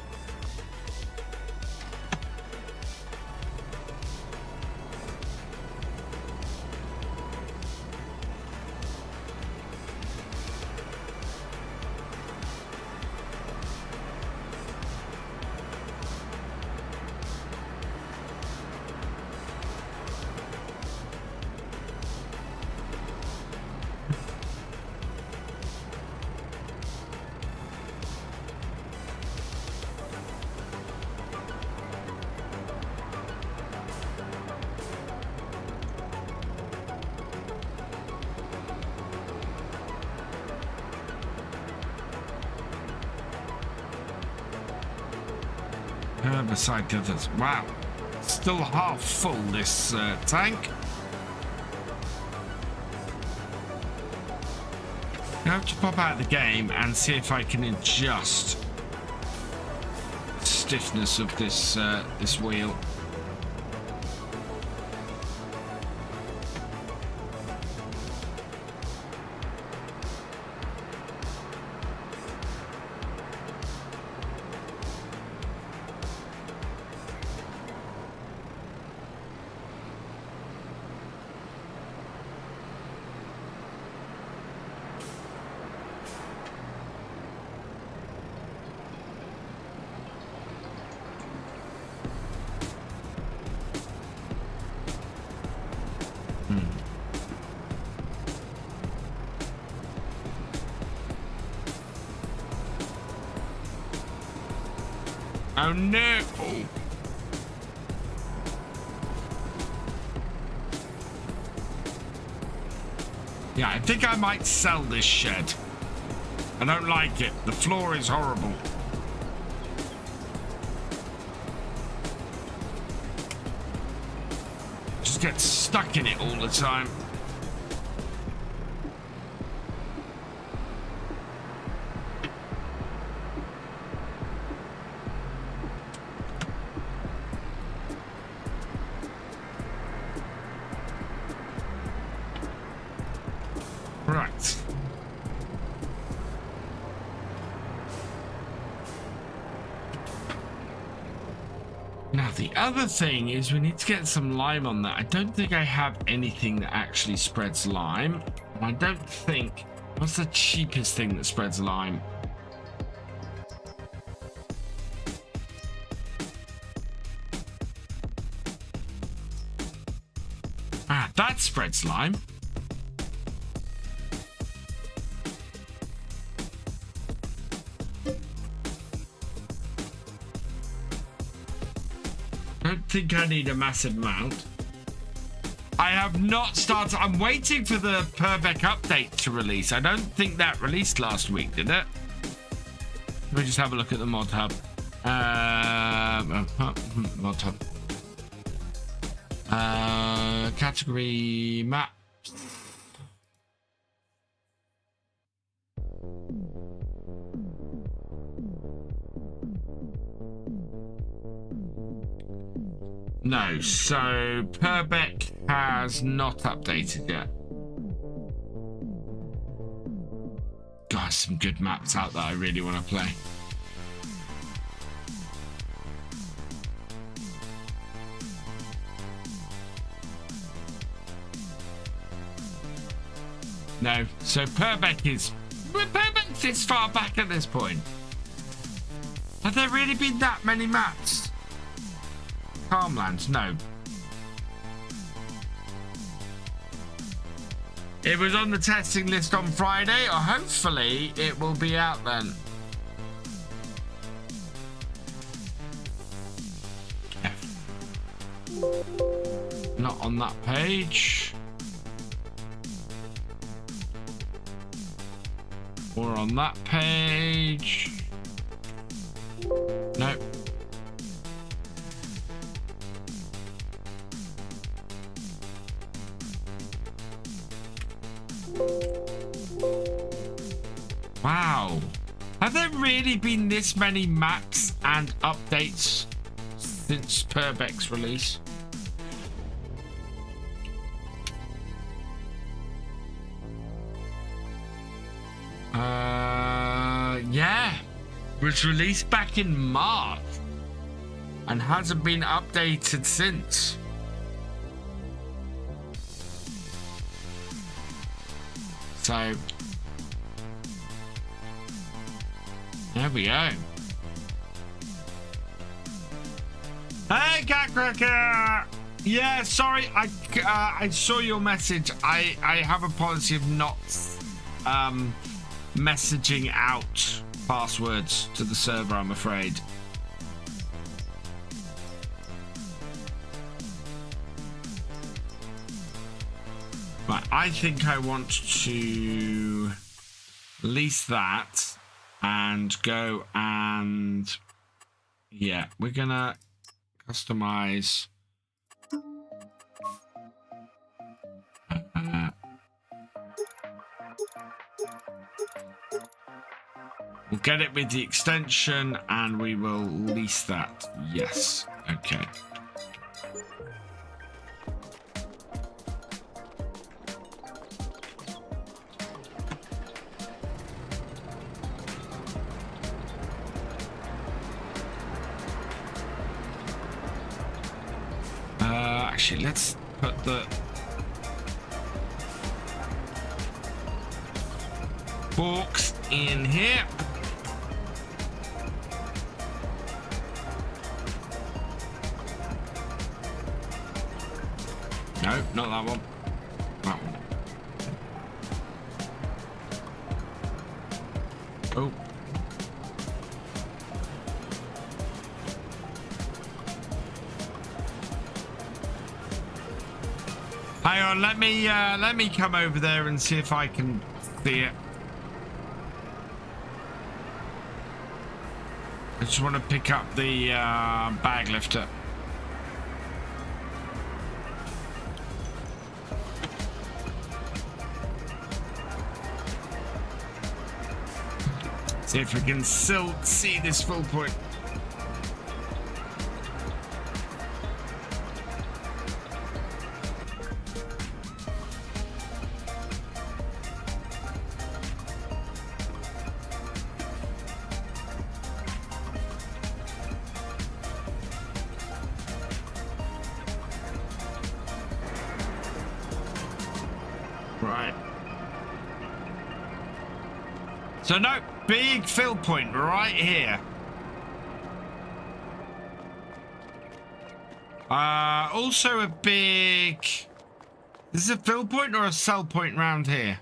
[SPEAKER 1] Beside the others. Wow, still half full this tank. I have to pop out of the game and see if I can adjust the stiffness of this this wheel. Oh no! Yeah, I think I might sell this shed. I don't like it. The floor is horrible. Just get stuck in it all the time. Right. Now the other thing is we need to get some lime on that. I don't think I have anything that actually spreads lime. And I don't think... What's the cheapest thing that spreads lime? Ah, that spreads lime. I don't think I need a massive amount. I have not started. I'm waiting for the Purbeck update to release. I don't think that released last week, did it? Let me just have a look at the mod hub. Mod hub. Category map. No, so Purbeck has not updated yet. God, some good maps out that I really want to play. No, so Purbeck is this far back at this point. Have there really been that many maps? Farmlands, no. It was on the testing list on Friday, or hopefully it will be out then. Not on that page. Or on that page. Nope. Wow. Have there really been this many maps and updates since Purbeck's release? Yeah. It was released back in March and hasn't been updated since. So there we go. Hey, Catcracker! Yeah, sorry, I saw your message. I have a policy of not messaging out passwords to the server, I'm afraid. Right, I think I want to lease that and go and yeah, we're gonna customize we'll get it with the extension and we will lease that. Yes, okay. Actually, let's put the forks in here. No, not that one. That one. Oh. Hang on, let me come over there and see if I can see it. I just want to pick up the bag lifter. See if we can still see this full point. Right. So no, big fill point right here. Also a big... Is this a fill point or a sell point round here?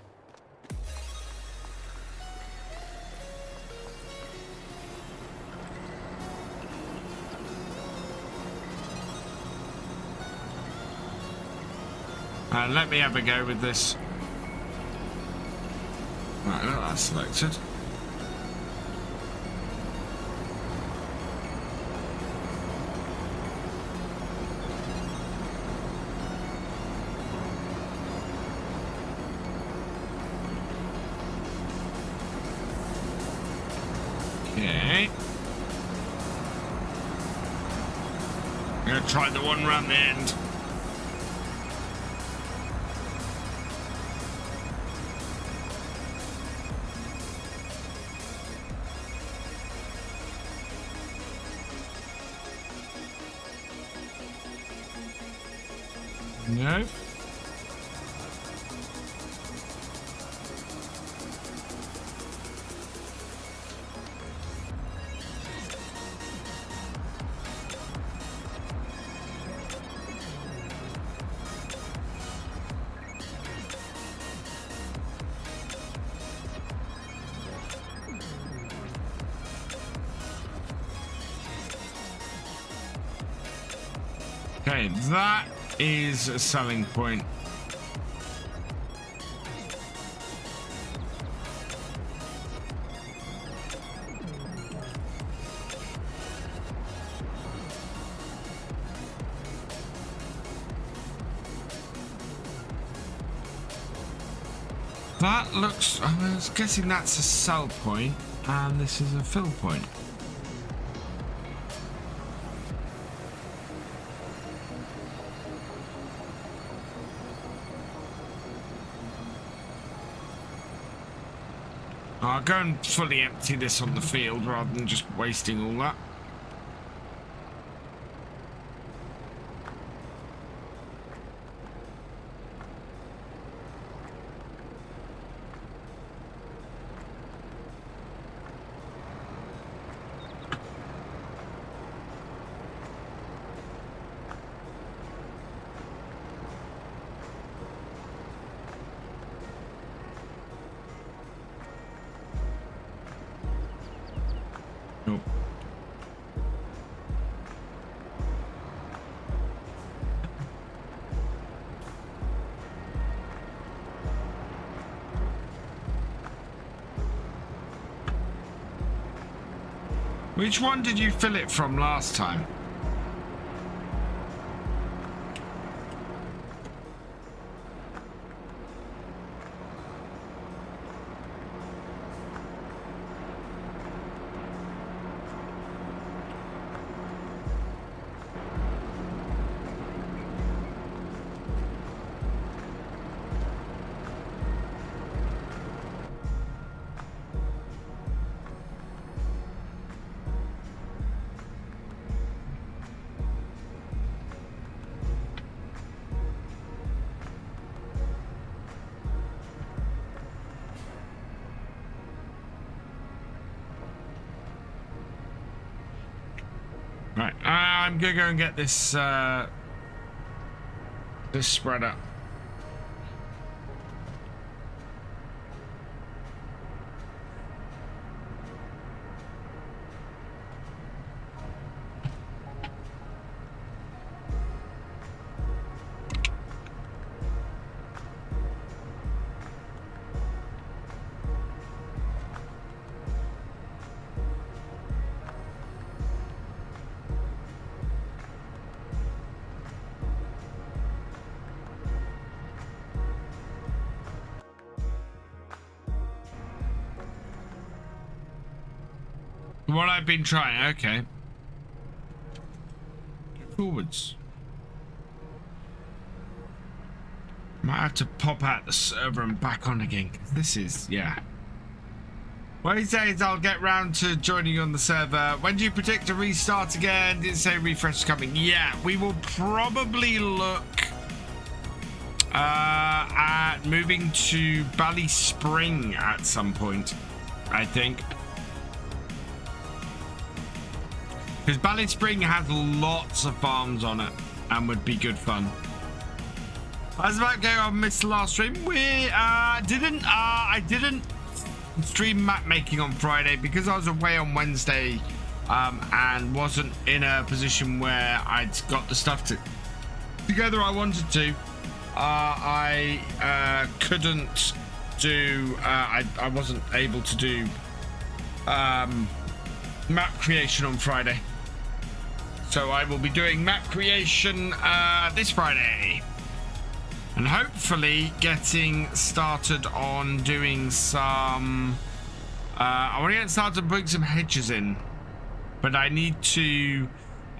[SPEAKER 1] Let me have a go with this. Right, look, that's selected. Okay. I'm gonna try the one round the end. No. Okay, that is a selling point. That looks, I was guessing that's a sell point and this is a fill point. I'll go and fully empty this on the field rather than just wasting all that. Which one did you fill it from last time? Right, I'm gonna go and get this this spreader. What I've been trying, okay. Forwards. Might have to pop out the server and back on again. This is, yeah. Well, he says I'll get round to joining you on the server. When do you predict a restart again? Did it say refresh is coming? Yeah, we will probably look at moving to Bally Spring at some point, I think. Because Bally Spring has lots of farms on it and would be good fun. I was about to go on missed the last stream. I didn't stream map making on Friday because I was away on Wednesday and wasn't in a position where I'd got the stuff together I wanted to. I couldn't do, I wasn't able to do map creation on Friday. So I will be doing map creation this Friday. And hopefully getting started on doing some... I want to get started on putting some hedges in. But I need to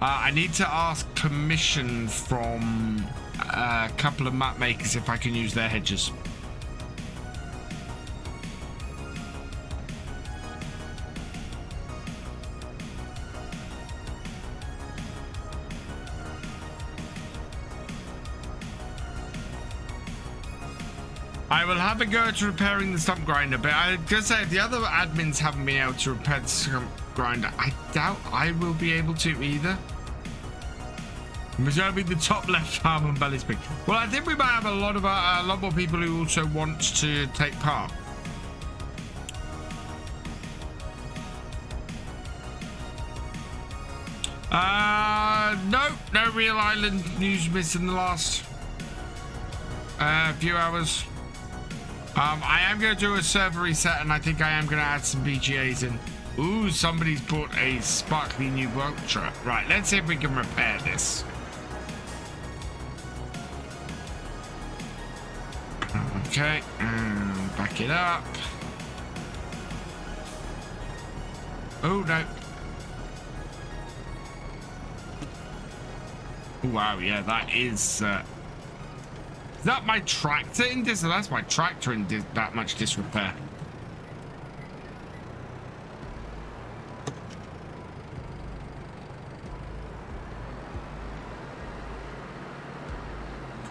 [SPEAKER 1] ask permission from a couple of map makers if I can use their hedges. I will have a go at repairing the stump grinder, but I was going to say, if the other admins haven't been able to repair the stump grinder, I doubt I will be able to either. Reserving the top left arm on Belly Spring. Well, I think we might have a lot more people who also want to take part. No real island news missed in the last few hours. I am going to do a server reset, and I think I am going to add some BGAs in. Ooh, somebody's bought a sparkly new Vulture. Right, let's see if we can repair this. Okay, back it up. Oh, no. Wow, yeah, that is... Is that my tractor in dis? That's my tractor in that much disrepair.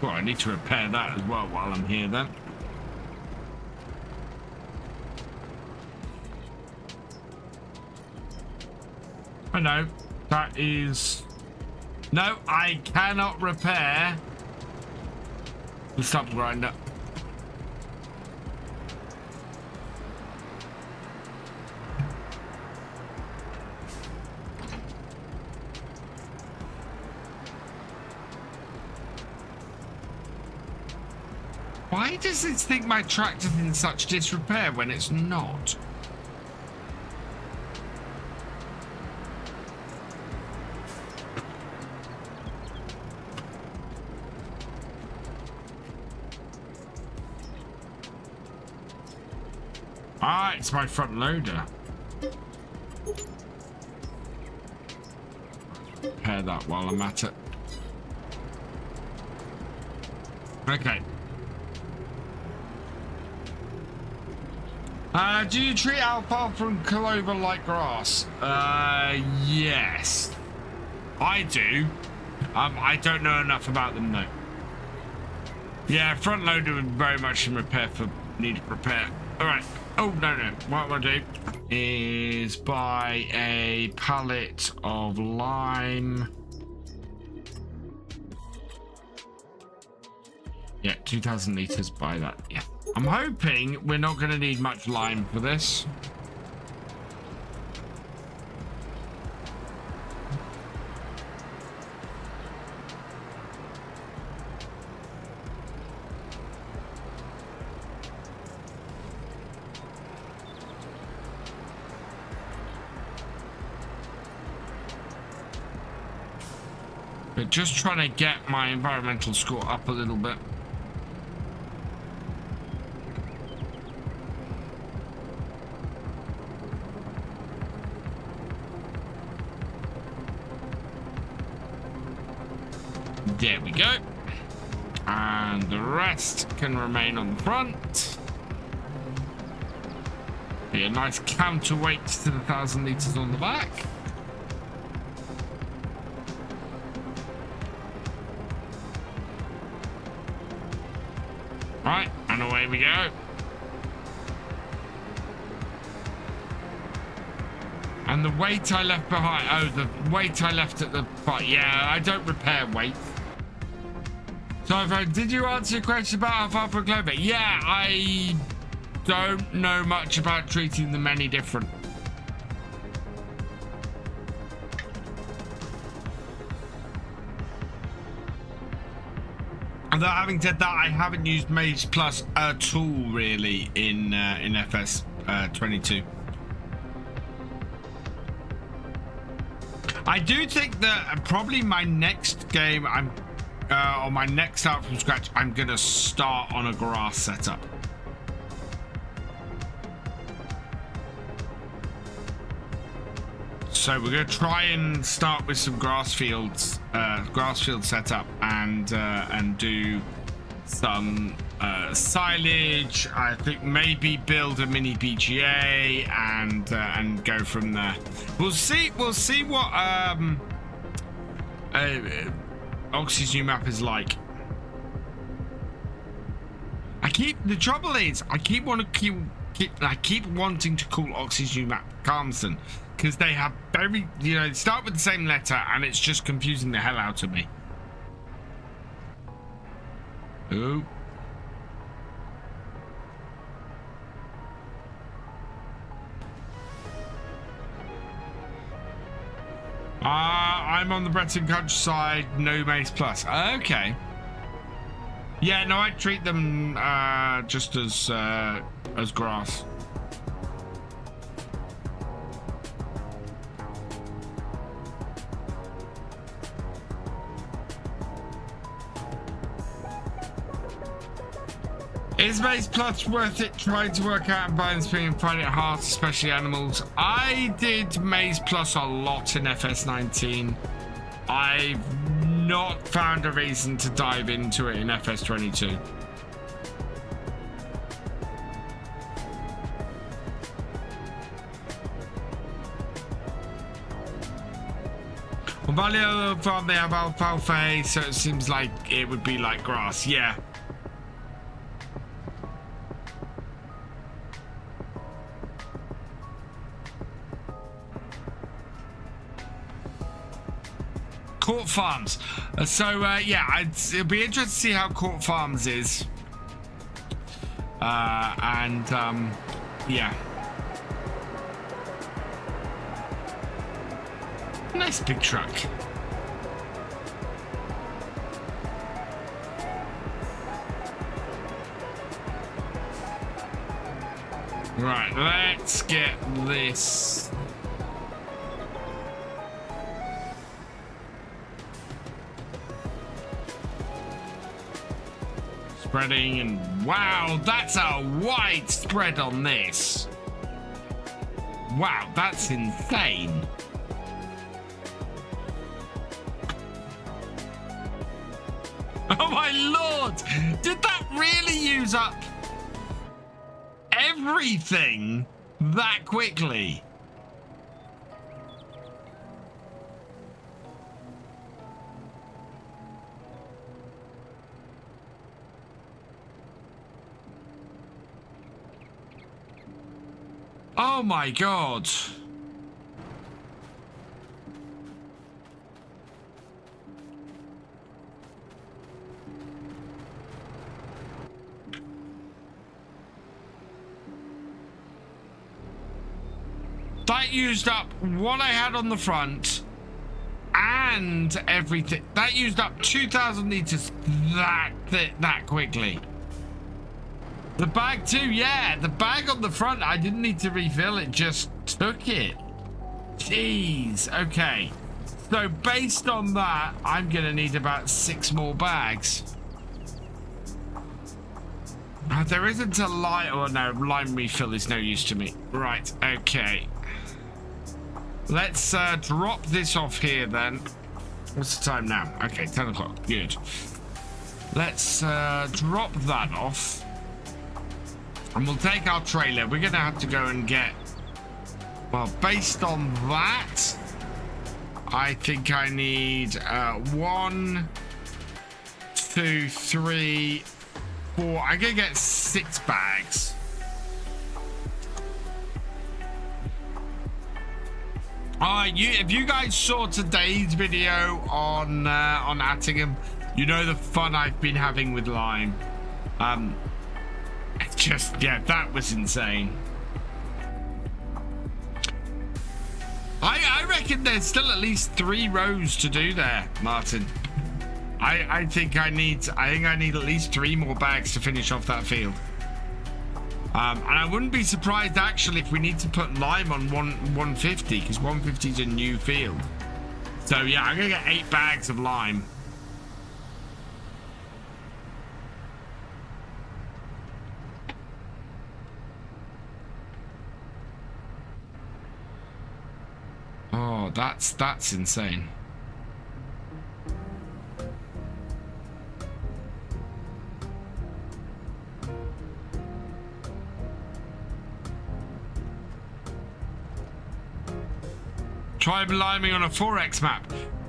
[SPEAKER 1] Well, I need to repair that as well while I'm here then. I know. That is... No, I cannot repair the stump grinder. Why does it think my tractor's in such disrepair when it's not? Ah, it's my front loader. Repair that while I'm at it. Okay. Do you treat alfalfa and clover like grass? Yes. I do. I don't know enough about them though. Yeah, front loader would very much in repair for needed repair. All right. Oh, no. What I'm gonna do is buy a pallet of lime. Yeah, 2,000 liters, buy that. Yeah. I'm hoping we're not going to need much lime for this. But just trying to get my environmental score up a little bit. There we go. And the rest can remain on the front. Be a nice counterweight to the 1,000 litres on the back. Right, and away we go. And the weight I left behind, oh, the weight I left at the front. Yeah, I don't repair weight. So, did you answer your question about alfalfa and clover? Yeah, I don't know much about treating them any different. Although having said that, I haven't used Maize Plus at all really in FS22. I do think that probably my next game, or my next start from scratch, I'm gonna start on a grass setup. So we're gonna try and start with some grass field setup, and do some silage. I think maybe build a mini BGA and go from there. We'll see what Oxy's new map is like. The trouble is I keep wanting to call Oxy's new map Calmston, because they have very, they start with the same letter and it's just confusing the hell out of me. Ooh. I'm on the Breton countryside, no Maize Plus. Okay. Yeah, no, I treat them just as grass. Is Maize Plus worth it trying to work out and balance being and find it hard, especially animals? I did Maize Plus a lot in FS19. I've not found a reason to dive into it in FS22. On Valio Farm they have alfalfa, so it seems like it would be like grass. Yeah. Court Farms. Yeah, it'll be interesting to see how Court Farms is. Yeah. Nice big truck. Right, let's get this. Spreading, and wow, that's a wide spread on this. Wow, that's insane. Oh my lord, did that really use up everything that quickly? Oh my god. That used up what I had on the front and everything. That used up 2,000 litres that quickly. The bag too, yeah. The bag on the front, I didn't need to refill it, just took it. Jeez, okay. So based on that, I'm gonna need about 6 more bags. There isn't a line, oh no, line refill is no use to me. Right, okay. Let's drop this off here then. What's the time now? Okay, 10 o'clock. Good. Let's drop that off. And we'll take our trailer. We're going to have to go and get... Well, based on that, I think I need 1, 2, 3, 4. I'm going to get 6 bags. If you guys saw today's video on Attingham, you know the fun I've been having with lime. Just, yeah, that was insane. I reckon there's still at least 3 rows to do there, Martin. I think I need at least 3 more bags to finish off that field. And I wouldn't be surprised actually if we need to put lime on 150, because 150 is a new field. So yeah, I'm gonna get 8 bags of lime. Oh, that's insane. Try liming on a 4x map.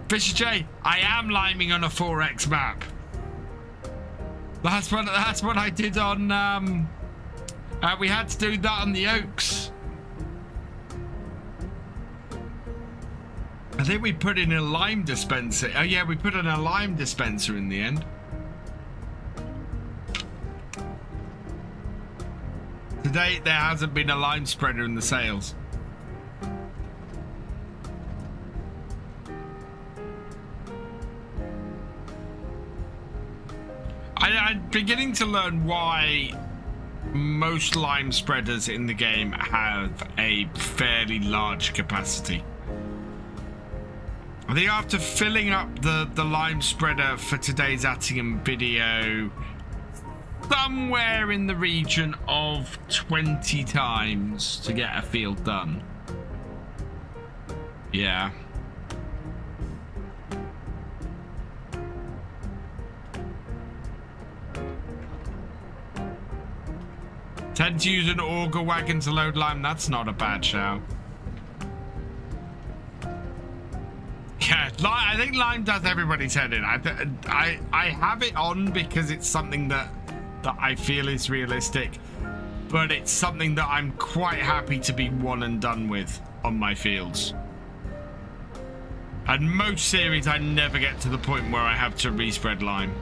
[SPEAKER 1] Thefisherj, I am liming on a 4x map. That's what I did on we had to do that on the Oaks. I think we put in a lime dispenser. Oh yeah, we put in a lime dispenser in the end. To date, there hasn't been a lime spreader in the sales. I'm beginning to learn why most lime spreaders in the game have a fairly large capacity. I think after filling up the lime spreader for today's Attingham video, somewhere in the region of 20 times to get a field done. Yeah. Tend to use an auger wagon to load lime. That's not a bad shout. Yeah, I think lime does everybody's head in. I have it on because it's something that I feel is realistic, but it's something that I'm quite happy to be one and done with on my fields. And most series, I never get to the point where I have to respread lime.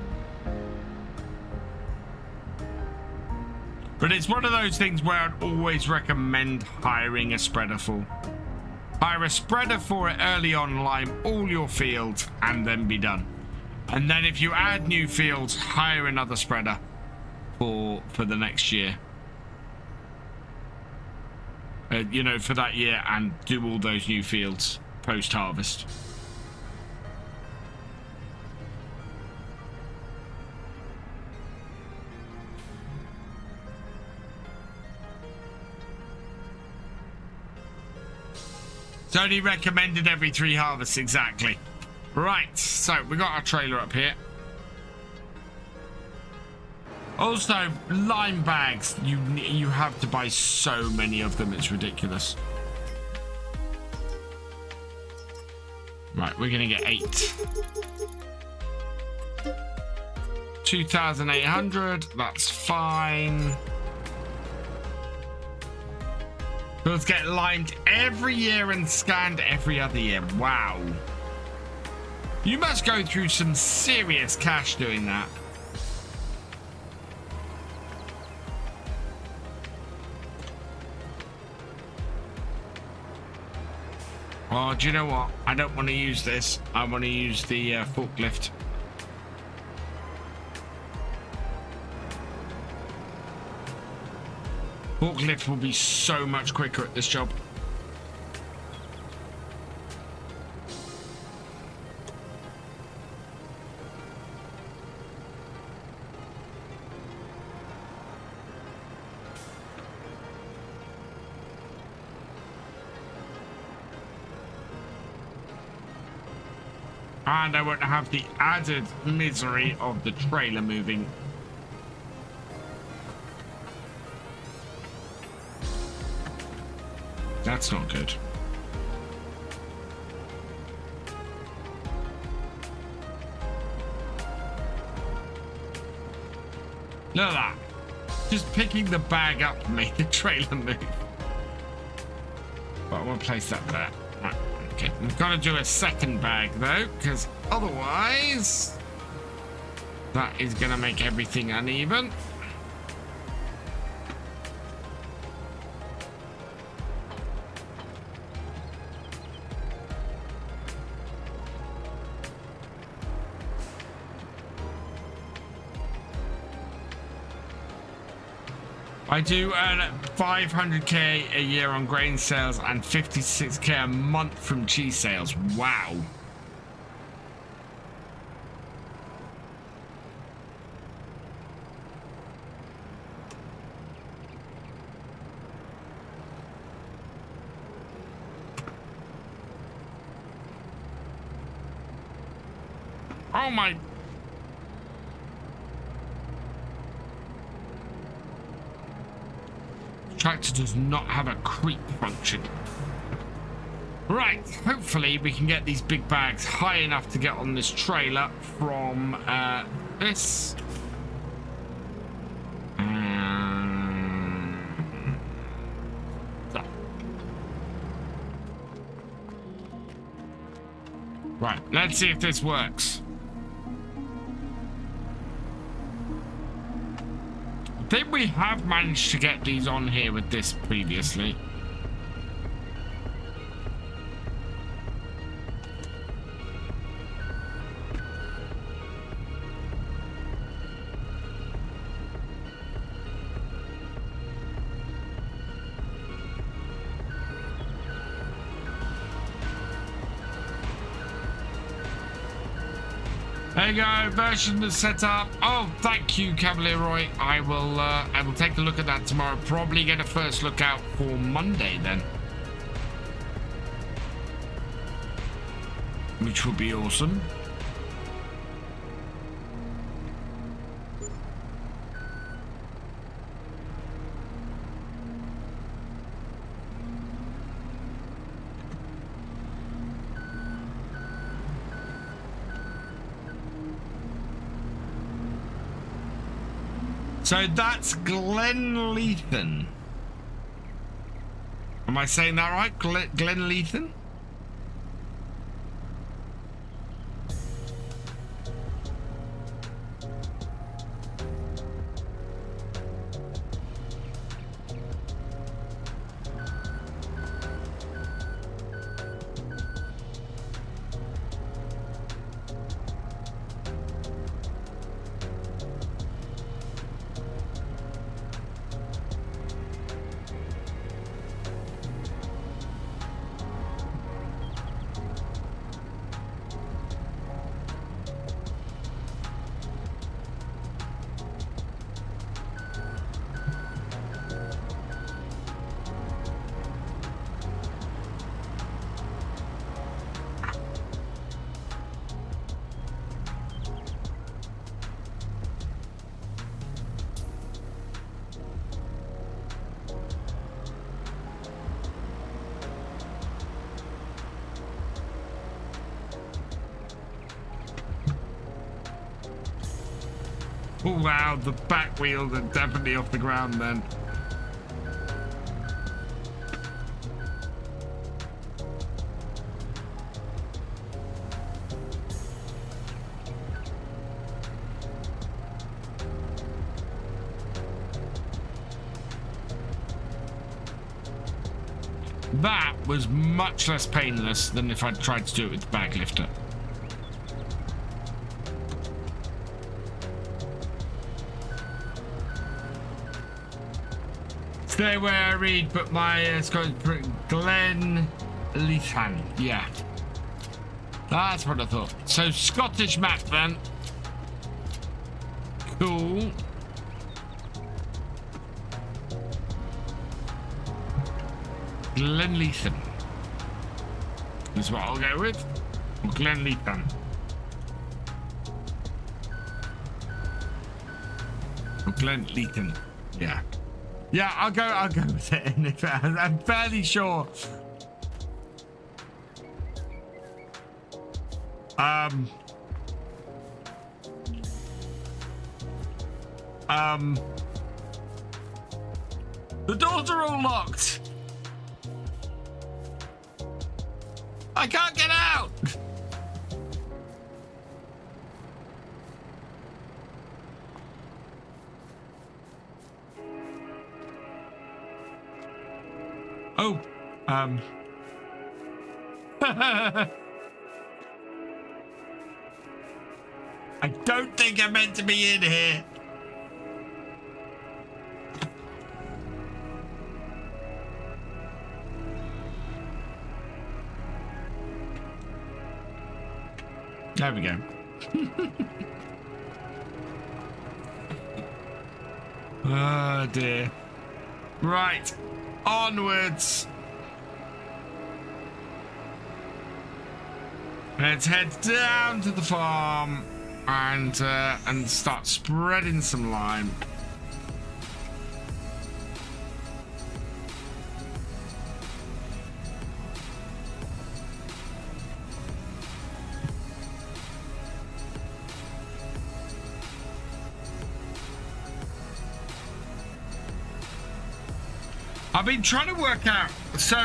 [SPEAKER 1] But it's one of those things where I'd always recommend hiring a spreader for. Hire a spreader for it early on, lime all your fields, and then be done. And then if you add new fields, hire another spreader for the next year. You know, for that year, and do all those new fields post-harvest. It's only recommended every 3 harvests, exactly. Right, so we got our trailer up here. Also, lime bags. You have to buy so many of them, it's ridiculous. Right, we're gonna get 8. 2,800, that's fine. Let's get limed every year and scanned every other year. Wow. You must go through some serious cash doing that. Oh, do you know what? I don't want to use this. I want to use the forklift. Forklift will be so much quicker at this job. And I won't have the added misery of the trailer moving. That's not good. Look at that. Just picking the bag up made the trailer move. But I'm going to place that there. Right. Okay, we've got to do a second bag though, because otherwise that is going to make everything uneven. I do earn 500k a year on grain sales and 56k a month from cheese sales. Wow. Oh my. Tractor does not have a creep function. Right, hopefully we can get these big bags high enough to get on this trailer from this. So. Right, let's see if this works. I think we have managed to get these on here with this previously. There you go, version is set up. Oh, thank you, Cavalier Roy. I will take a look at that tomorrow. Probably get a first look out for Monday then, which will be awesome. So that's Glenleathan. Am I saying that right? Glenleathan? Oh wow, the back wheels are definitely off the ground then. That was much less painless than if I'd tried to do it with the bag lifter. Stay where I read, but my Glenleathan. Yeah. That's what I thought. So Scottish map then. Cool. Glenleathan is what I'll go with. Glenleathan. Or Glen Leakin. Yeah. Yeah, I'll go with it. I'm fairly sure. The doors are all locked. I can't get out. Oh, I don't think I'm meant to be in here. There we go. Oh dear. Right. Onwards. Let's head down to the farm and start spreading some lime. I've been trying to work out, so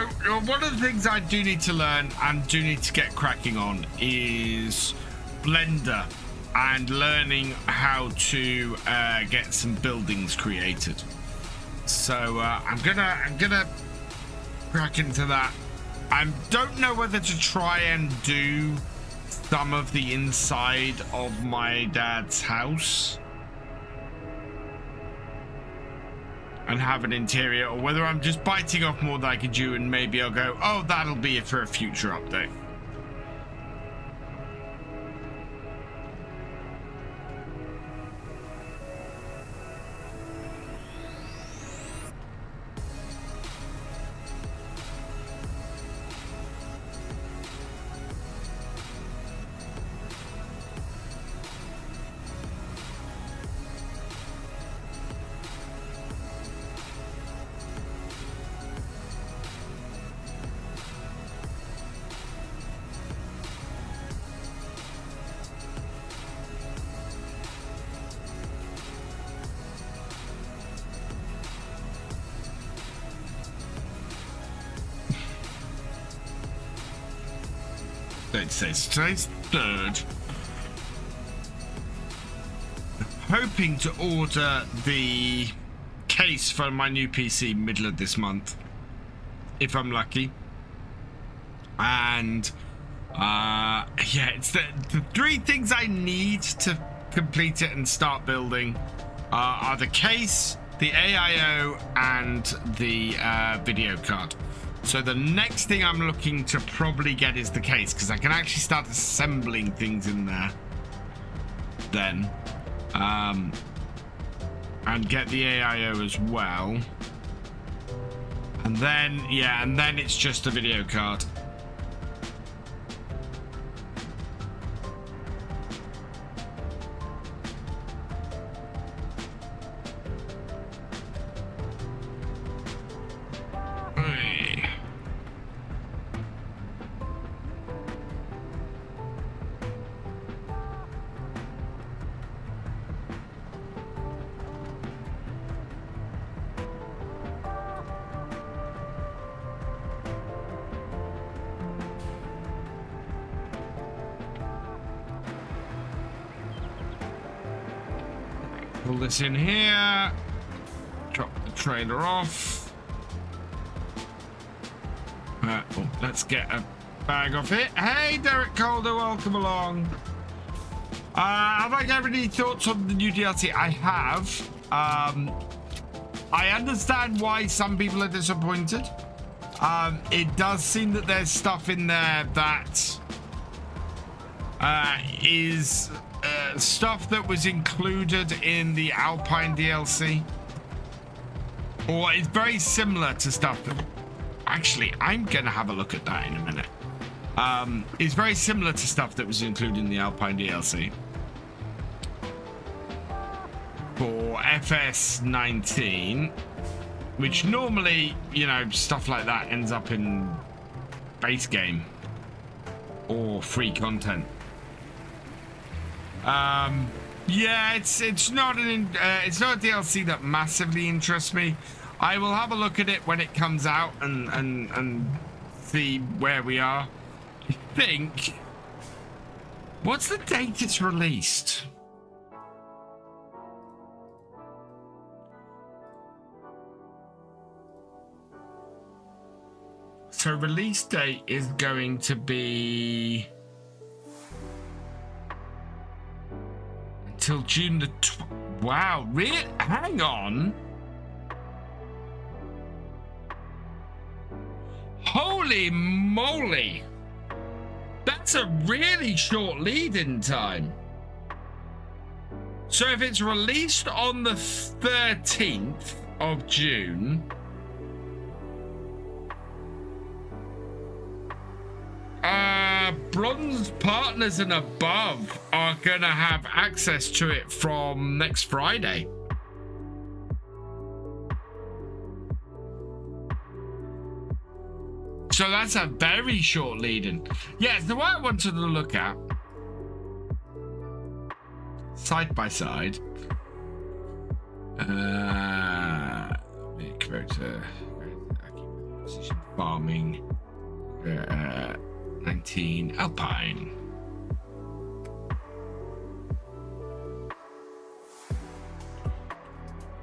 [SPEAKER 1] one of the things I do need to learn and do need to get cracking on is Blender and learning how to get some buildings created. So I'm gonna crack into that. I don't know whether to try and do some of the inside of my dad's house and have an interior, or whether I'm just biting off more than I can chew and maybe I'll go, oh, that'll be it for a future update. Today's third. Hoping to order the case for my new PC middle of this month, if I'm lucky. And yeah, it's the three things I need to complete it and start building are the case, the AIO, and the video card. So the next thing I'm looking to probably get is the case, because I can actually start assembling things in there then, and get the AIO as well. And then, yeah, and then it's just a video card. Pull this in here, drop the trailer off. Oh, let's get a bag off it. Hey, Derek Calder, welcome along. Have I got any thoughts on the new DLC? I have. I understand why some people are disappointed. It does seem that there's stuff in there that is stuff that was included in the Alpine DLC, or it's very similar to stuff that, actually, I'm gonna have a look at that in a minute. It's very similar to stuff that was included in the Alpine DLC. for FS19, which normally, you know, stuff like that ends up in base game or free content. Yeah, it's not a DLC that massively interests me. I will have a look at it when it comes out and see where we are. I think, what's the date it's released? So release date is going to be until June the wow, really? Hang on. Holy moly. That's a really short lead-in time. So if it's released on the 13th of June, bronze partners and above are gonna have access to it from next Friday. So that's a very short lead-in. Yes, the one I wanted to look at side by side. Character, farming. 19 Alpine.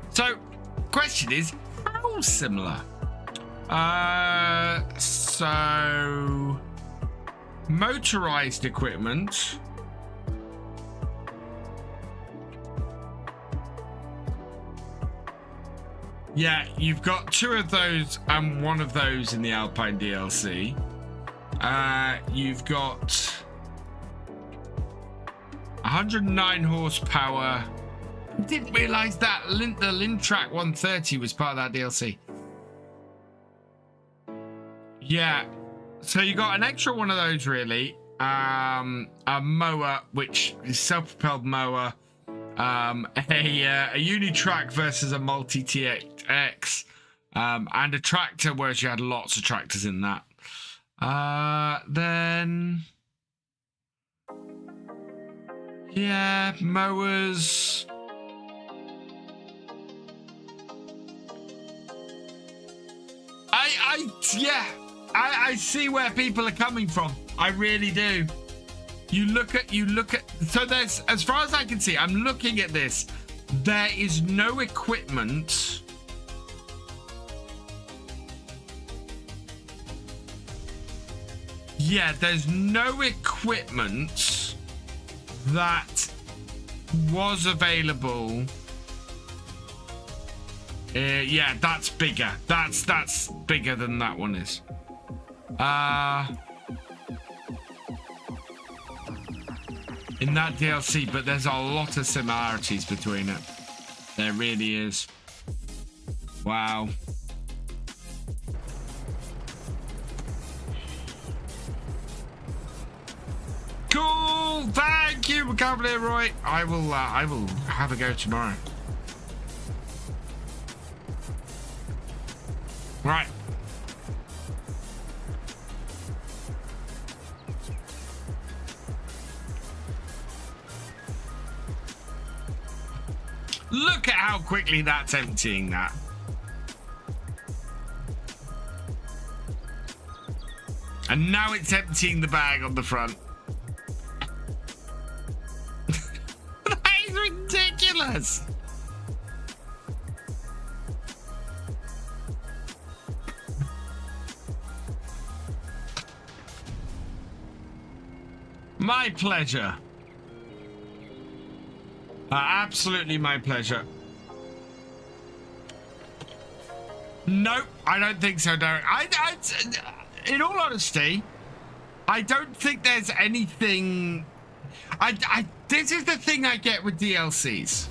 [SPEAKER 1] So, question is, how similar? So motorized equipment. Yeah, you've got 2 of those and 1 of those in the Alpine DLC. You've got 109 horsepower. I didn't realize that the Lintrack 130 was part of that DLC. Yeah, so you got an extra one of those, really. A mower, which is self-propelled mower. A Unitrack versus a multi-TX. And a tractor, whereas you had lots of tractors in that. Then yeah, mowers. I see where people are coming from. I really do. You look at so there's, as far as I can see, I'm looking at this, there is no equipment there's no equipment that was available. Yeah, that's bigger. That's bigger than that one is. In that DLC, but there's a lot of similarities between it. There really is. Wow. Cool. Thank you, Cavalier Roy. I will have a go tomorrow. Right. Look at how quickly that's emptying that. And now it's emptying the bag on the front. That is ridiculous. My pleasure. Absolutely my pleasure. Nope, I don't think so, Derek. In all honesty, I don't think there's anything. This is the thing I get with DLCs.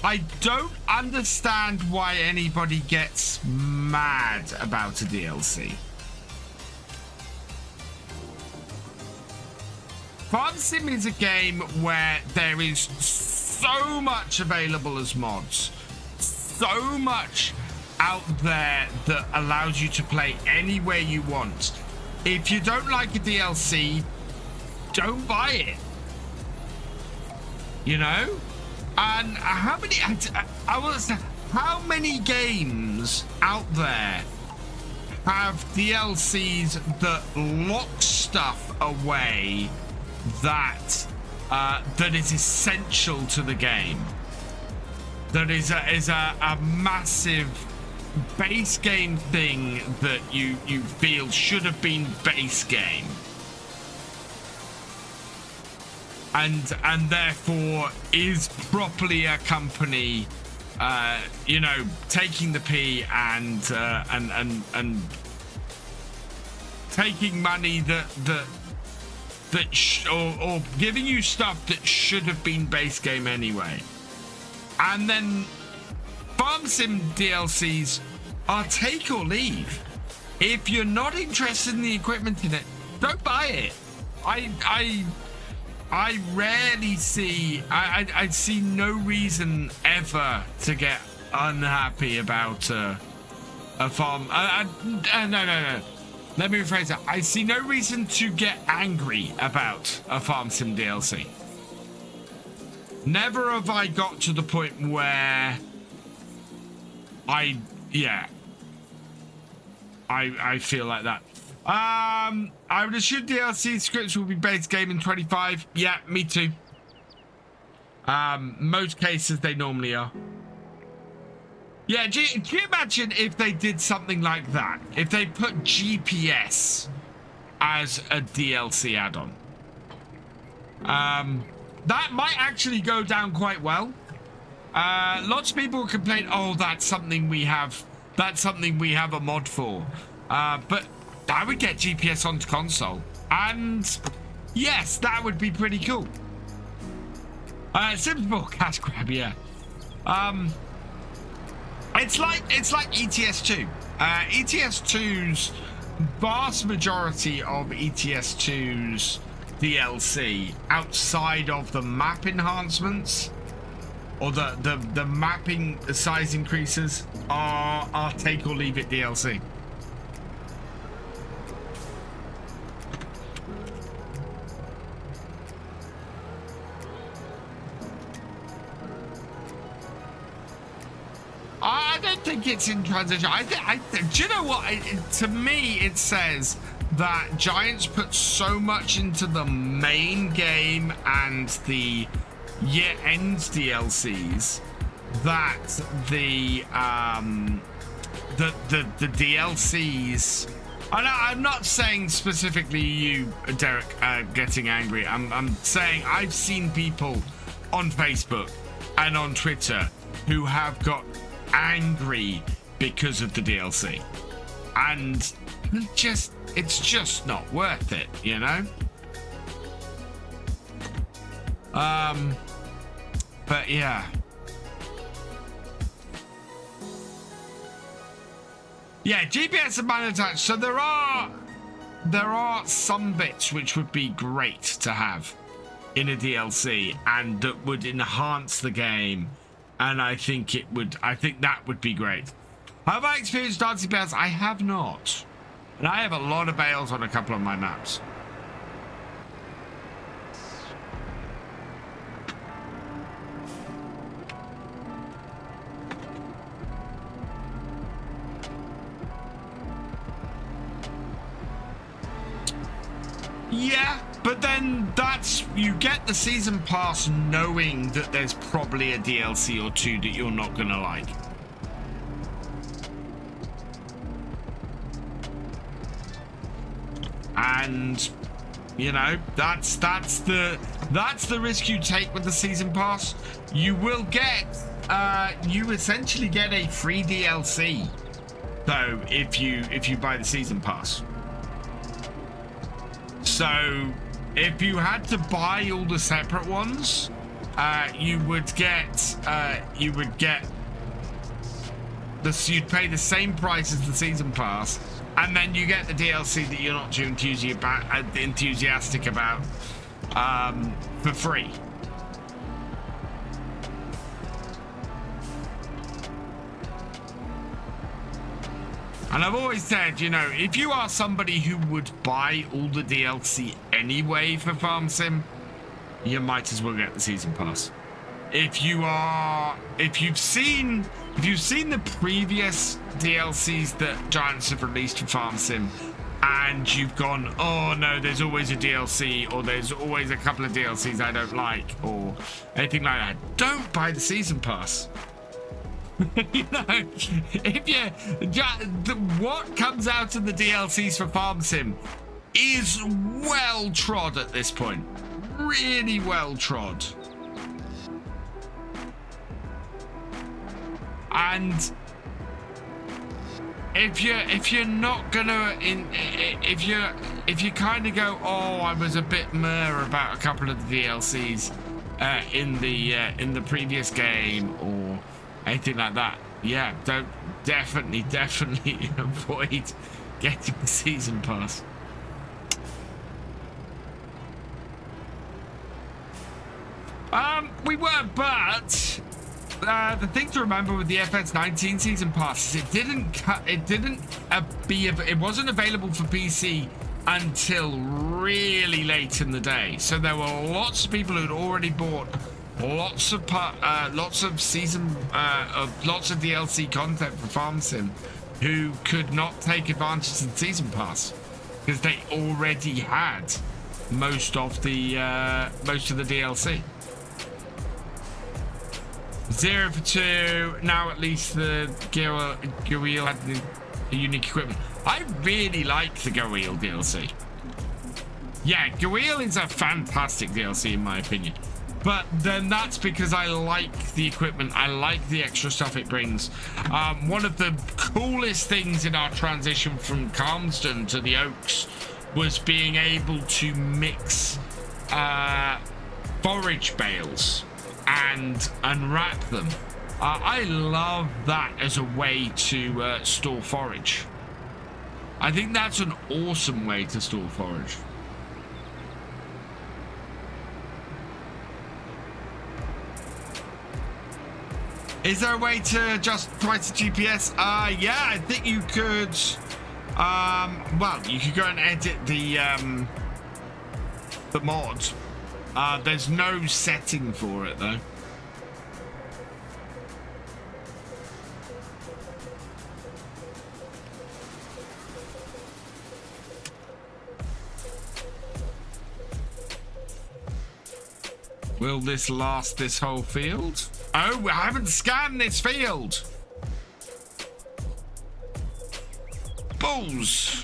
[SPEAKER 1] I don't understand why anybody gets mad about a DLC. Farm Sim is a game where there is so much available as mods, so much out there that allows you to play anywhere you want. If you don't like a DLC, don't buy it. You know? And how many, I want to say, how many games out there have DLCs that lock stuff away that that is essential to the game? That is a massive base game thing that you feel should have been base game, and therefore is properly a company, you know, taking the P and taking money or giving you stuff that should have been base game anyway. And then Farm Sim DLCs are take or leave. If you're not interested in the equipment in it, don't buy it. I rarely see, I see no reason ever to get unhappy about a farm. No. Let me rephrase that. I see no reason to get angry about a Farm Sim DLC. Never have I got to the point where I feel like that. I would assume DLC scripts will be base game in 25. Yeah, me too. Most cases they normally are. Yeah, do you imagine if they did something like that? If they put GPS as a DLC add-on? That might actually go down quite well. Lots of people complain, oh, that's something we have a mod for. But I would get GPS onto console. And yes, that would be pretty cool. Simple cash grab, yeah. It's like ETS2. ETS2's vast majority of ETS2's DLC outside of the map enhancements or the mapping size increases are take or leave it DLC. I don't think it's in transition. Do you know what? To me, it says that Giants put so much into the main game and the year-end DLCs that the DLCs. I'm not saying specifically you, Derek, getting angry. I'm saying I've seen people on Facebook and on Twitter who have got angry because of the DLC, and it's just not worth it, you know. But yeah, GPS and man attached. So there are some bits which would be great to have in a DLC and that would enhance the game. And I think that would be great. Have I experienced dancing bales? I have not. And I have a lot of bales on a couple of my maps. Yeah, but then you get the season pass knowing that there's probably a DLC or two that you're not gonna like. And you know, that's the risk you take with the season pass. You will get you essentially get a free DLC though if you buy the season pass. So if you had to buy all the separate ones, you'd pay the same price as the season pass, and then you get the DLC that you're not too enthusiastic about for free. And I've always said, you know, if you are somebody who would buy all the DLC anyway for Farm Sim, you might as well get the season pass. If you've seen the previous DLCs that Giants have released for Farm Sim, and you've gone, oh no, there's always a DLC, or there's always a couple of DLCs I don't like, or anything like that, don't buy the season pass. You know, if what comes out of the DLCs for Farm Sim is well trod at this point, really well trod. And if you're not gonna if you kind of go, oh, I was a bit meh about a couple of the DLCs in the previous game or anything like that, yeah, don't definitely avoid getting the season pass. We were, but the thing to remember with the FS19 season pass is it wasn't available for PC until really late in the day. So there were lots of people who'd already bought lots of DLC content for Farm Sim who could not take advantage of the season pass because they already had most of the DLC. 0 for 2. Now at least the Gareth had the unique equipment. I really like the Gareth DLC. Yeah, Gareth is a fantastic DLC in my opinion. But then that's because I like the equipment. I like the extra stuff it brings. One of the coolest things in our transition from Calmston to the Oaks was being able to mix forage bales and unwrap them. I love that as a way to store forage. I think that's an awesome way to store forage. Is there a way to adjust twice the GPS? Yeah, I think you could. Well, you could go and edit the mod. There's no setting for it though. Will this last this whole field? Oh, I haven't scanned this field. Balls.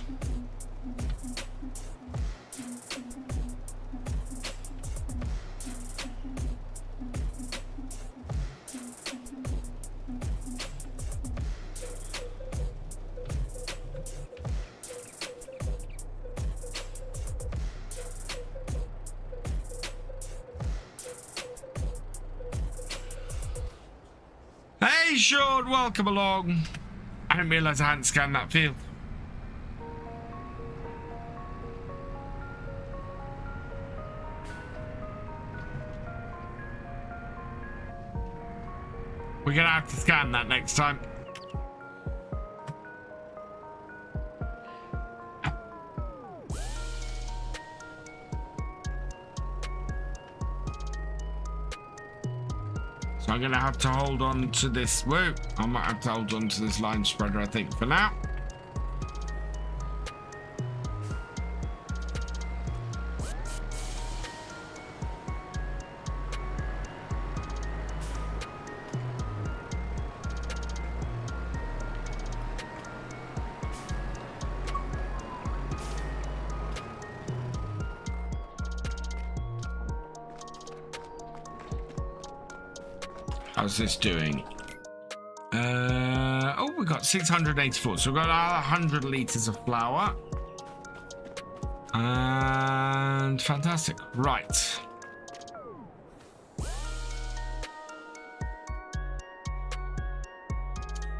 [SPEAKER 1] Hey Sean, welcome along. I didn't realise I hadn't scanned that field. We're gonna have to scan that next time. So I'm gonna have to hold on to this. Whoa, I might have to hold on to this line spreader, I think, for now. How's this doing? Oh, we got 684. So we've got 100 liters of flour. And fantastic. Right.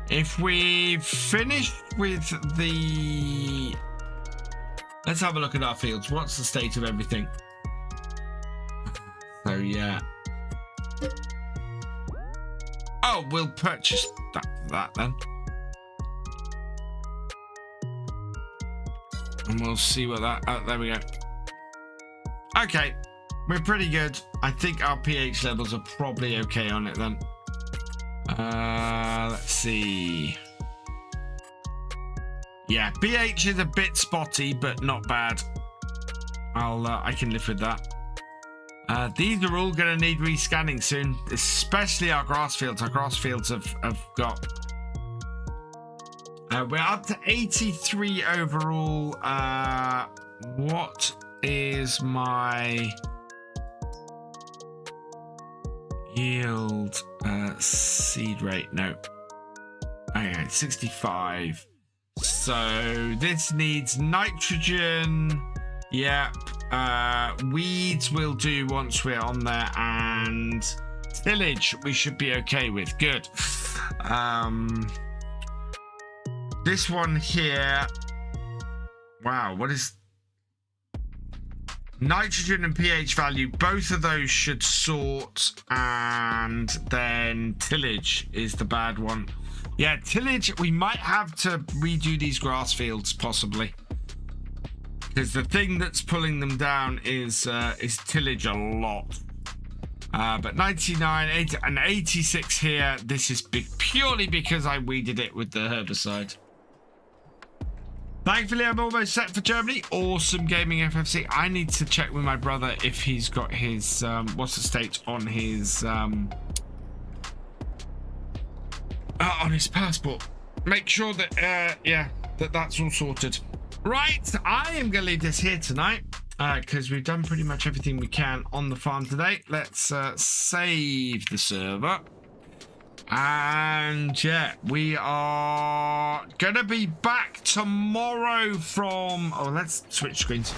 [SPEAKER 1] If we finish with the... Let's have a look at our fields. What's the state of everything? So, yeah. Oh, we'll purchase that then. And we'll see what that... Oh, there we go. Okay. We're pretty good. I think our pH levels are probably okay on it then. Let's see. Yeah, pH is a bit spotty, but not bad. I can live with that. These are all going to need rescanning soon, especially our grass fields. Our grass fields have got... we're up to 83 overall. What is my yield seed rate? No. Okay, 65. So this needs nitrogen. Yep. Weeds will do once we're on there, and tillage we should be okay with. Good. This one here. Wow, what is nitrogen and pH value? Both of those should sort, and then tillage is the bad one. Yeah, tillage, we might have to redo these grass fields possibly, because the thing that's pulling them down is tillage a lot. But 99, 80, and 86 here. This is purely because I weeded it with the herbicide. Thankfully, I'm almost set for Germany. Awesome gaming FFC. I need to check with my brother if he's got his what's the state on his passport. Make sure that yeah, that's all sorted. Right, I am going to leave this here tonight because we've done pretty much everything we can on the farm today. Let's save the server. And yeah, we are going to be back tomorrow from... Oh, let's switch screens.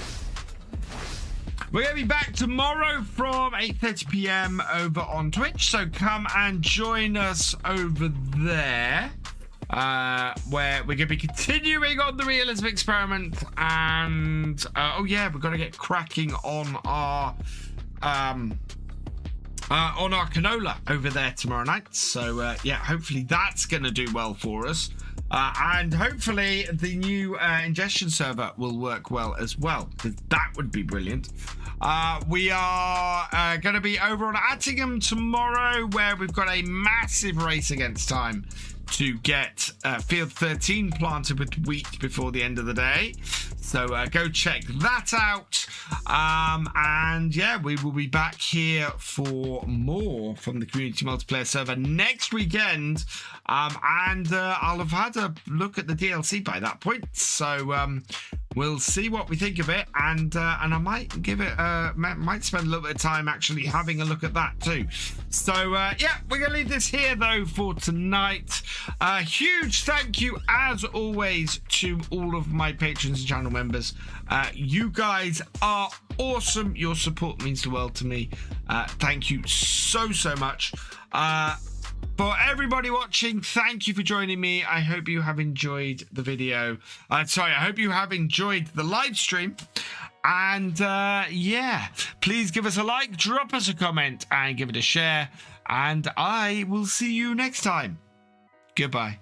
[SPEAKER 1] We're going to be back tomorrow from 8:30 p.m. over on Twitch. So come and join us over there. Where we're going to be continuing on the realism experiment, and oh yeah, we're going to get cracking on our canola over there tomorrow night. So yeah, hopefully that's going to do well for us, and hopefully the new ingestion server will work well as well, because that would be brilliant. We are going to be over on Attingham tomorrow, where we've got a massive race against time to get field 13 planted with wheat before the end of the day. So go check that out. And yeah, we will be back here for more from the community multiplayer server next weekend. And I'll have had a look at the DLC by that point. So we'll see what we think of it, and I might give it might spend a little bit of time actually having a look at that too. So yeah, we're gonna leave this here though for tonight. Huge thank you as always to all of my patrons and channel members. You guys are awesome. Your support means the world to me. Thank you so much. For everybody watching, thank you for joining me. I hope you have enjoyed the video. I hope you have enjoyed the live stream. And yeah, please give us a like, drop us a comment, and give it a share. And I will see you next time. Goodbye.